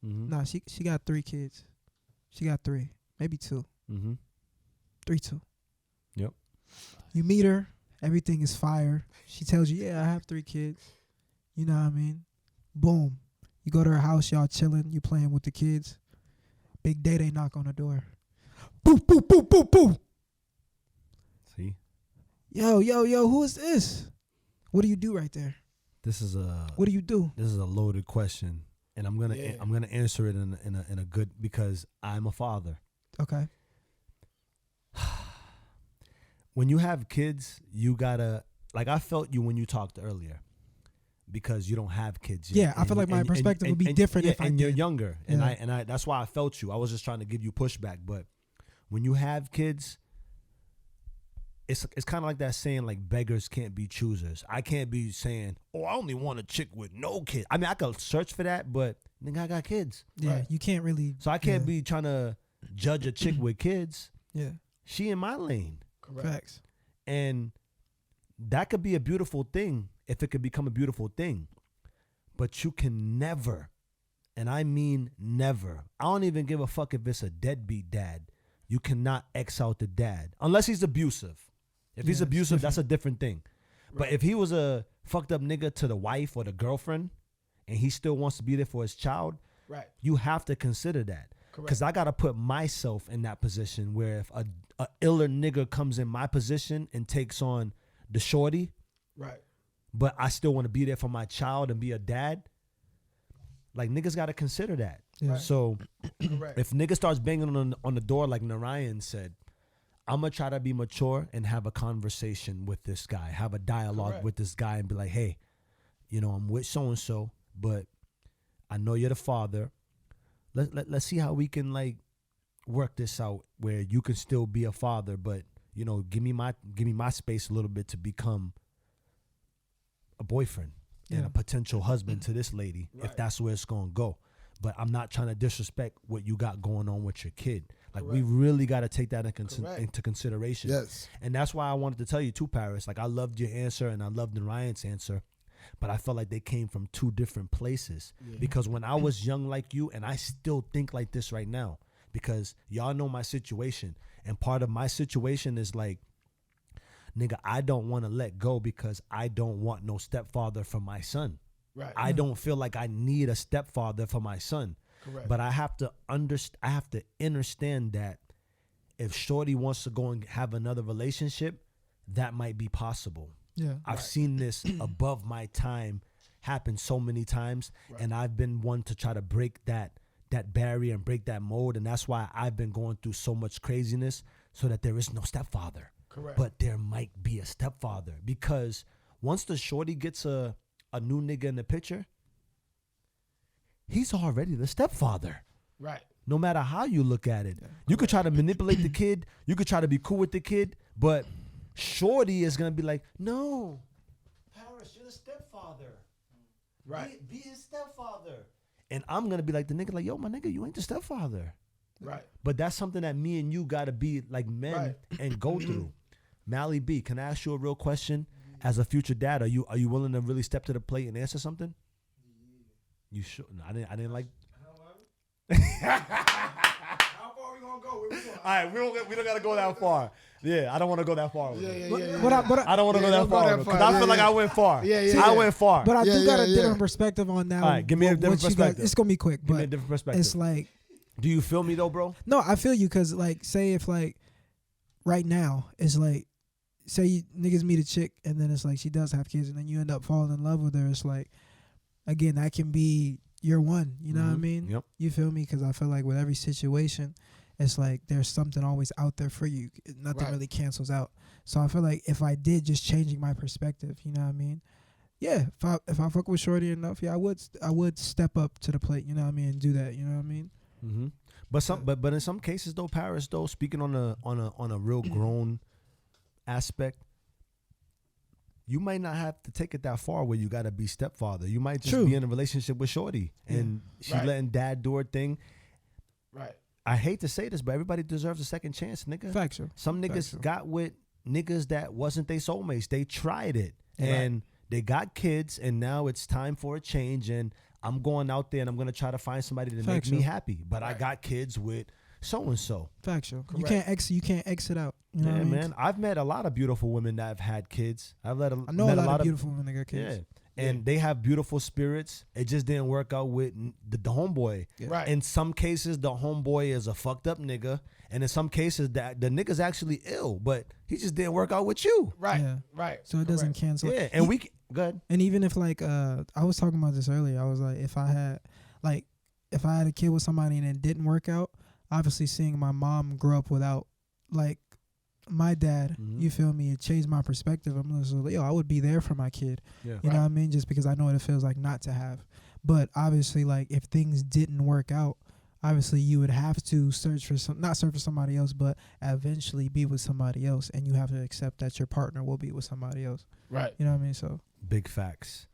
Mm-hmm. Nah, she got 3 kids. She got 3, maybe 2. Mm-hmm. 3, 2. Yep. You meet her, everything is fire. She tells you, yeah, I have 3 kids. You know what I mean? Boom. You go to her house, y'all chilling, you playing with the kids. Big day, they knock on the door. Boo, boo, boo, boo, boo. See? Yo, who is this? What do you do right there? This is a What do you do? This is a loaded question, and I'm gonna answer it in a good, because I'm a father. Okay. When you have kids, you gotta, like, I felt you when you talked earlier, because you don't have kids yet. Yeah, I feel like my perspective would be different if I and you're did. younger, and I that's why I felt you. I was just trying to give you pushback, but when you have kids, it's kind of like that saying, like, beggars can't be choosers. I can't be saying, oh, I only want a chick with no kids. I mean, I could search for that, but nigga, I got kids. Yeah, you can't really. So I can't be trying to judge a chick with kids. Yeah. She in my lane. Correct. Facts. And that could be a beautiful thing if it could become a beautiful thing. But you can never, and I mean never, I don't even give a fuck if it's a deadbeat dad. You cannot X out the dad unless he's abusive. If he's abusive, that's a different thing. Right. But if he was a fucked up nigga to the wife or the girlfriend and he still wants to be there for his child, right, you have to consider that. Because I got to put myself in that position where if a iller nigga comes in my position and takes on the shorty, right, but I still want to be there for my child and be a dad, like, niggas got to consider that. Yeah. So correct, if nigga starts banging on the door like Narayana said, I'm going to try to be mature and have a conversation with this guy, have a dialogue with this guy and be like, hey, you know, I'm with so-and-so, but I know you're the father. Let's see how we can, like, work this out where you can still be a father, but, you know, give me my space a little bit to become a boyfriend and a potential husband to this lady, if that's where it's going to go. But I'm not trying to disrespect what you got going on with your kid. Like, we really got to take that into consideration. Yes. And that's why I wanted to tell you too, Paris. Like, I loved your answer and I loved Narayana's answer, but I felt like they came from 2 different places. Because when I was young like you, and I still think like this right now, because y'all know my situation, and part of my situation is like, nigga, I don't want to let go because I don't want no stepfather for my son. right. I don't feel like I need a stepfather for my son. Correct. But I have to understand that if shorty wants to go and have another relationship, that might be possible. Yeah. I've seen this above my time happen so many times, and I've been one to try to break that barrier and break that mold, and that's why I've been going through so much craziness, so that there is no stepfather. Correct. But there might be a stepfather, because once the shorty gets a new nigga in the picture, he's already the stepfather. Right. No matter how you look at it. You could try to manipulate the kid. You could try to be cool with the kid. But shorty is going to be like, no, Paris, you're the stepfather. Right. Be his stepfather. And I'm going to be like the nigga, like, yo, my nigga, you ain't the stepfather. Right. But that's something that me and you got to be like men and go through. Mally B, can I ask you a real question? As a future dad, are you willing to really step to the plate and answer something? You should. No, I didn't like. How far we gonna go? Where we going? All right, we don't gotta go that far. Yeah, I don't want to go that far. With it. But I don't want to go that don't go far. that Because far. I feel like I went far. Yeah. I went far. But I do got a yeah. different perspective on that. All right, give me a different perspective. It's gonna be quick. Give me a but different perspective. It's like, do you feel me though, bro? no, I feel you, because, like, say if, like, right now it's like, say you niggas meet a chick and then it's like she does have kids and then you end up falling in love with her. It's like, again, that can be your one. You know what I mean? Yep. You feel me? Because I feel like with every situation, it's like there's something always out there for you. Nothing really cancels out. So I feel like if I did just changing my perspective, you know what I mean? Yeah, if I fuck with shorty enough, yeah, I would step up to the plate, you know what I mean, and do that, you know what I mean? Mm-hmm. But in some cases though, Paris though, speaking on a real grown aspect, you might not have to take it that far where you got to be stepfather. You might just True. be in a relationship with Shorty and she Right. letting dad do her thing. Right. I hate to say this, but everybody deserves a second chance, nigga. Factual. Some niggas Factual. got with niggas that wasn't their soulmates. They tried it and they got kids, and now it's time for a change. And I'm going out there and I'm gonna try to find somebody to make Factual. me happy. But I got kids with so and so. Factual. You Correct. can't exit out. You know Yeah, what I mean? man. I've met a lot of beautiful women that have had kids. I know a met lot of beautiful women that got kids. Yeah. And they have beautiful spirits. It just didn't work out with the homeboy. Right. In some cases, the homeboy is a fucked up nigga. And in some cases, that the nigga's actually ill, but he just didn't work out with you. Right. Yeah. Right. So it doesn't Correct. cancel. Yeah. And good. And even if like I was talking about this earlier, I was like, if I had a kid with somebody and it didn't work out, obviously seeing my mom grow up without like my dad, you feel me, it changed my perspective. I'm just like, I would be there for my kid. Yeah. You know what I mean? Just because I know what it feels like not to have. But obviously, like if things didn't work out, obviously you would have to not search for somebody else, but eventually be with somebody else, and you have to accept that your partner will be with somebody else. Right. You know what I mean? So Big facts.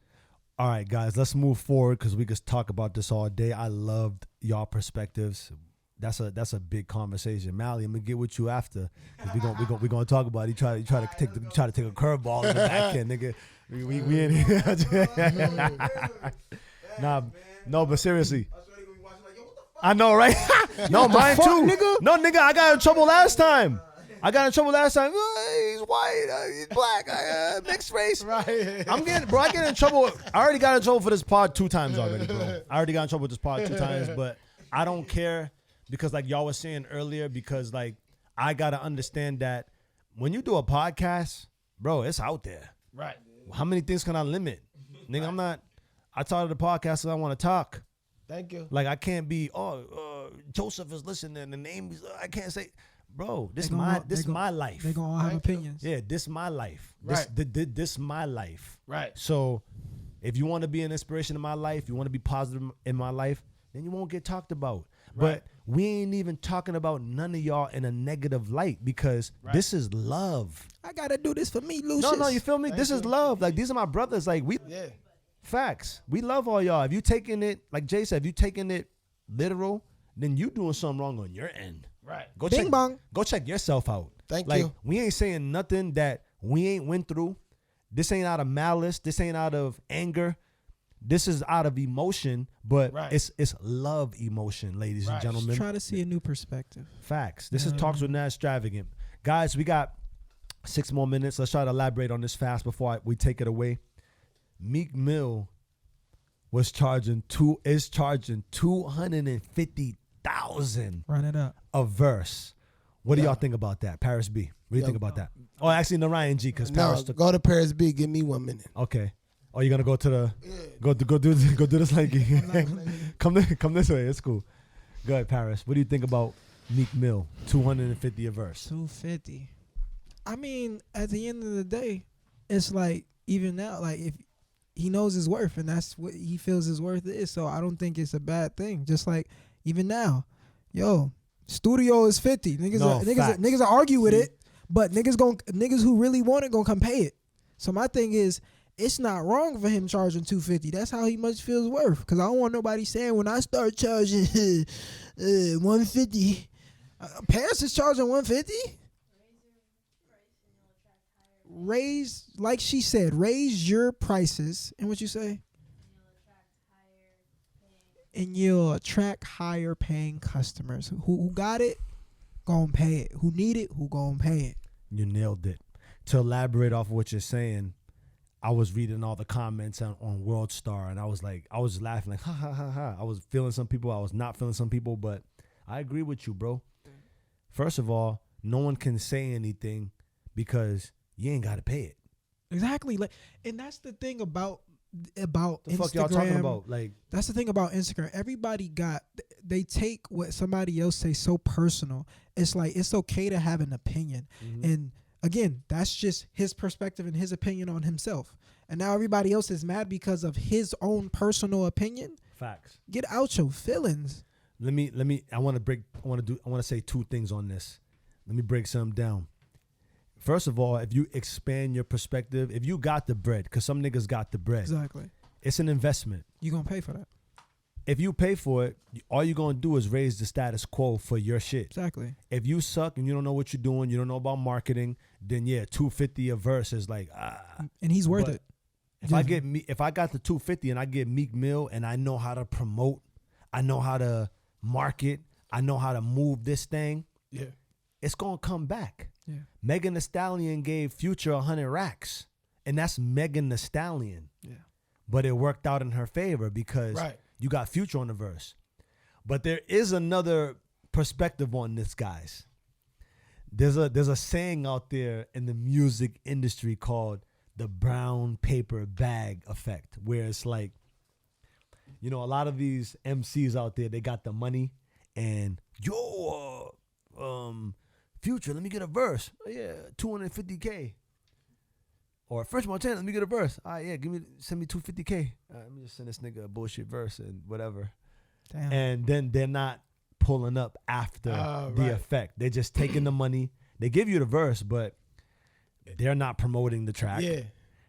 All right, guys, let's move forward because we could talk about this all day. I loved y'all perspectives. That's a big conversation. Mally, I'm gonna get with you after. We gonna talk about it. You try to take a curveball in the back end, nigga. We in here. Nah, no, but seriously. I know, right? No, mine fuck, too. nigga? No, nigga, I got in trouble last time. He's white, he's black, mixed race. Right. I get in trouble. I already got in trouble for this pod 2 times already, bro. I already got in trouble with this pod 2 times, but I don't care because like y'all was saying earlier, because like I got to understand that when you do a podcast, bro, it's out there. Right. How many things can I limit? Nigga, I started the podcast because I want to talk. Thank you. Like I can't be, Joseph is listening, the name is, I can't say, bro, this my life. They gonna all have opinions. Yeah, this my life. Right. This my life. Right. So if you want to be an inspiration in my life, you want to be positive in my life, then you won't get talked about. Right. But we ain't even talking about none of y'all in a negative light because this is love. I gotta do this for me, Lucius. No, you feel me? This is love. Like these are my brothers. Like Yeah. facts. We love all y'all. If you taking it, like Jay said, if you taking it literal, then you doing something wrong on your end. Right. Go Bing check, bong. Go check yourself out. Thank like, you. We ain't saying nothing that we ain't went through. This ain't out of malice. This ain't out of anger. This is out of emotion, but Right. it's love emotion, ladies and Right. gentlemen. Try to see a new perspective. Facts. This is Talks with Nazztravagant. Guys, we got 6 more minutes. Let's try to elaborate on this fast before we take it away. Meek Mill is charging 250,000 Run it up. a verse. What do y'all think about that? Paris B. What do you think about that? Oh, actually, Narayana G, because No, Paris took. go to Paris B. Give me 1 minute. Okay. Oh, you're gonna go to the go do this like come this way. It's cool. Go ahead, Paris. What do you think about Meek Mill 250 a verse? 250. I mean, at the end of the day, it's like even now, like if he knows his worth and that's what he feels his worth is, so I don't think it's a bad thing. Just like even now, studio is 50. Niggas will argue with it, but niggas who really want it gonna come pay it. So my thing is, it's not wrong for him charging 250. That's how he much feels worth. Cause I don't want nobody saying when I start charging 150, Paris is charging 150. Raise, like she said, raise your prices. And what you say? And you'll attract higher paying customers. Who got it, gonna pay it. Who need it, who gonna pay it. You nailed it. To elaborate off of what you're saying, I was reading all the comments on World Star, and I was laughing like, ha, ha, ha, ha. I was feeling some people. I was not feeling some people, but I agree with you, bro. First of all, no one can say anything because you ain't got to pay it. Exactly. Like, and that's the thing about The Instagram. fuck y'all talking about? Like, That's the thing about Instagram. Everybody they take what somebody else say so personal. It's like, it's okay to have an opinion. And again, that's just his perspective and his opinion on himself. And now everybody else is mad because of his own personal opinion. facts. Get out your feelings. I want to say 2 things on this. Let me break something down. First of all, if you expand your perspective, if you got the bread, because some niggas got the bread. Exactly. It's an investment. You gonna pay for that. If you pay for it, all you're going to do is raise the status quo for your shit. Exactly. If you suck and you don't know what you're doing, you don't know about marketing, then yeah, $250 a verse is like, And he's worth But it. If I got the $250 and I get Meek Mill and I know how to promote, I know how to market, I know how to move this thing, Yeah. it's going to come back. Yeah. Megan Thee Stallion gave Future 100 racks, and that's Megan Thee Stallion. Yeah. But it worked out in her favor because Right. you got Future on the verse. But there is another perspective on this, guys. There's a saying out there in the music industry called the brown paper bag effect, where it's like, you know, a lot of these MCs out there, they got the money and Future, let me get a verse. Oh, yeah, $250K. Or French Montana, let me get a verse. All right, yeah, send me $250K. Let me just send this nigga a bullshit verse and whatever. Damn. And then they're not pulling up after the effect. They're just taking the money. They give you the verse, but they're not promoting the track. Yeah.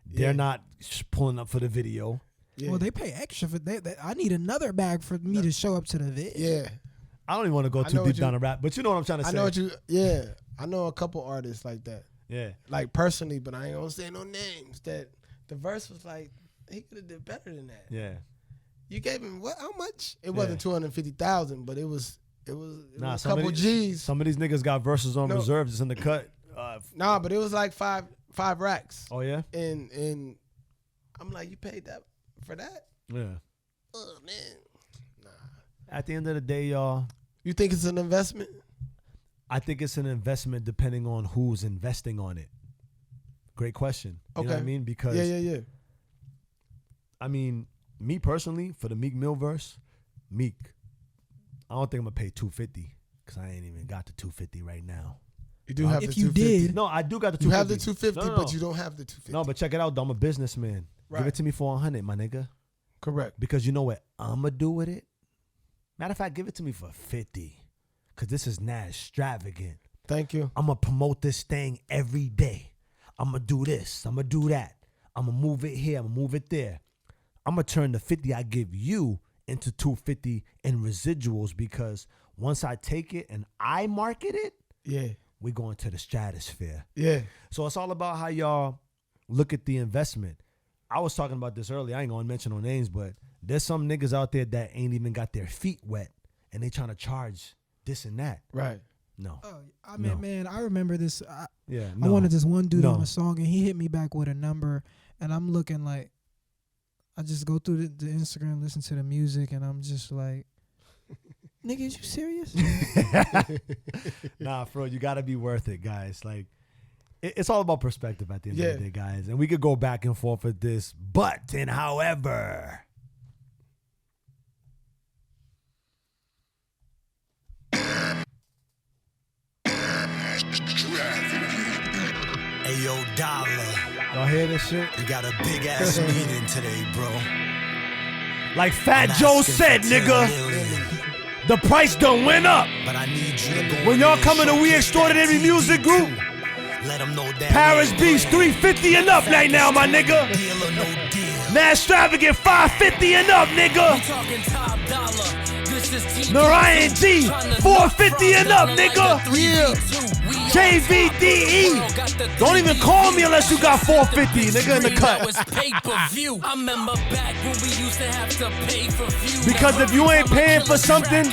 They're not pulling up for the video. Yeah. Well, they pay extra for that. I need another bag for me to show up to the vid. Yeah. I don't even want to go too deep down the rap, but you know what I'm trying to say. I know what you. Yeah. I know a couple artists like that. Yeah. Like personally, but I ain't gonna say no names. That the verse was like he could have did better than that. Yeah. You gave him what? How much? It wasn't 250,000, but it was a Some couple of these, G's. Some of these niggas got verses on reserve just in the cut. Nah, but it was like five racks. Oh yeah. And I'm like, you paid that for that? Yeah. Oh man. At the end of the day, y'all, You think it's an investment? I think it's an investment depending on who's investing on it. Great question. You know what I mean? Because yeah. I mean, me personally, for the Meek Mill verse, Meek, I don't think I'm gonna pay $250 because I ain't even got the $250 right now. You do have the If you 250. did. No, I do got the $250. You have the 250, No. but you don't have the 250. No, but check it out, though. I'm a businessman. Give Right. it to me for 100, my nigga. Correct. Because you know what I'm gonna do with it? Matter of fact, give it to me for 50. Because this is Nazztravagant. Thank you. I'm going to promote this thing every day. I'm going to do this. I'm going to do that. I'm going to move it here. I'm going to move it there. I'm going to turn the 50 I give you into 250 in residuals because once I take it and I market it, Yeah. we're going to the stratosphere. Yeah. So it's all about how y'all look at the investment. I was talking about this earlier. I ain't going to mention no names, but there's some niggas out there that ain't even got their feet wet and they trying to charge this and that. Right. No. Oh, I mean, man, I remember this. I No. wanted this one dude No. on a song, and he hit me back with a number, and I'm looking like, I just go through the Instagram, listen to the music, and I'm just like, nigga, is you serious? Nah, bro, you got to be worth it, guys. Like, it's all about perspective at the end of the day, guys. And we could go back and forth with this, but and however. Hey, yo, Dollar. Y'all hear this shit? We got a big ass meeting today, bro. Like Fat Joe said, nigga, the price done went up. But I need you to go When y'all coming to We Extraordinary Music Group, let them know that Paris Beach 350 and up right now, my nigga. deal or no deal. Nazztravagant 550 and up, nigga. Talking top dollar. This is TG2. Narayana G 450 and up, nigga. JVDE. Don't even call me unless you got 450, nigga, in the cut. Pay-per-view. I remember back when we used to have to pay for view. Because if you ain't paying for something,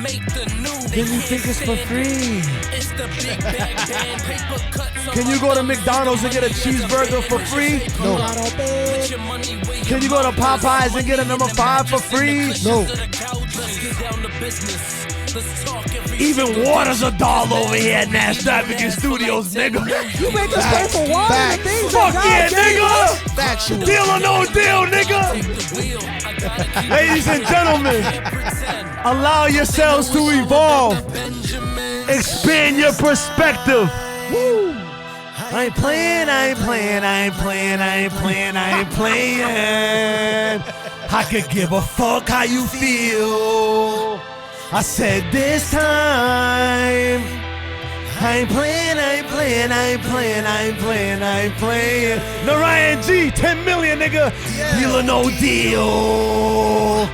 make the news. then you think it's for free. It's the big bag band, paper cuts on Can you go to McDonald's and get a cheeseburger for free? No. Put your money where your Can you go to Popeyes and get a number 5 for free? No. Let's get down to business. Let's talk every Even water's $1 over here at Nazztravagant Studios, nigga. You make us pay for water and things. Fuck yeah, nigga. Factual. Deal or no deal, nigga. Ladies and gentlemen, allow yourselves to evolve. Expand your perspective. Woo. I ain't playing. I could give a fuck how you feel. I said this time, I ain't playing, I ain't playing, I ain't playing, I ain't playing, I ain't playing. Narayana G, 10 million, nigga. Deal or no deal.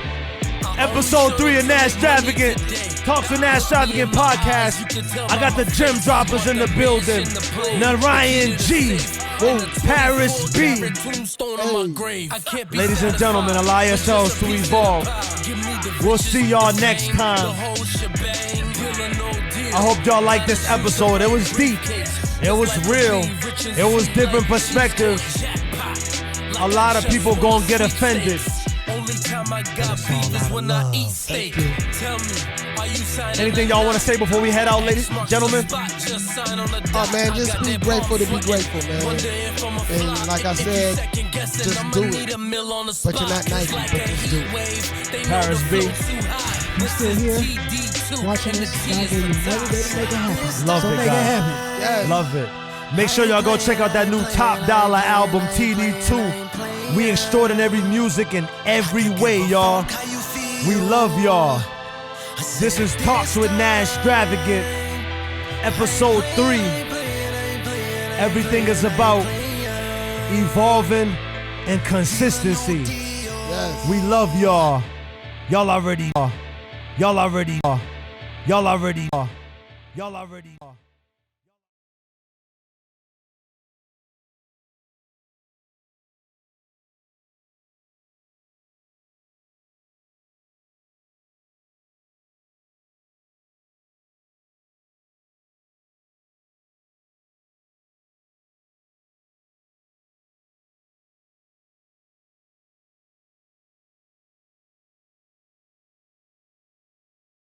Episode 3 of Nazztravagant. Talks with Nazz Travagant podcast. I got the Gem Droppaz in the building. Narayana G. Paris B. Ladies and gentlemen, allow yourselves to evolve. We'll see y'all next time. I hope y'all like this episode. It was deep. It was real. It was different perspectives. A lot of people gonna get offended. Only time I got beef is when I eat steak. Tell me, are you signing? Anything y'all want to say before we head out, ladies, gentlemen? Oh man, just be grateful to be grateful, man. And like I said, just do it. But you're not Nike, but just do it. Paris B. You still here? Watching this, God gave you another day to make it happen. Love so it, make God. it happen. Yes. Love it. Make sure y'all go check out that new Top Dollar album, TD2. We extraordinary music in every way, y'all. We love y'all. This is Talks with Nazz Travagant, episode 3. Everything is about evolving and consistency. Yes. We love y'all. Y'all already are. Y'all already are. Y'all already are. Y'all already are.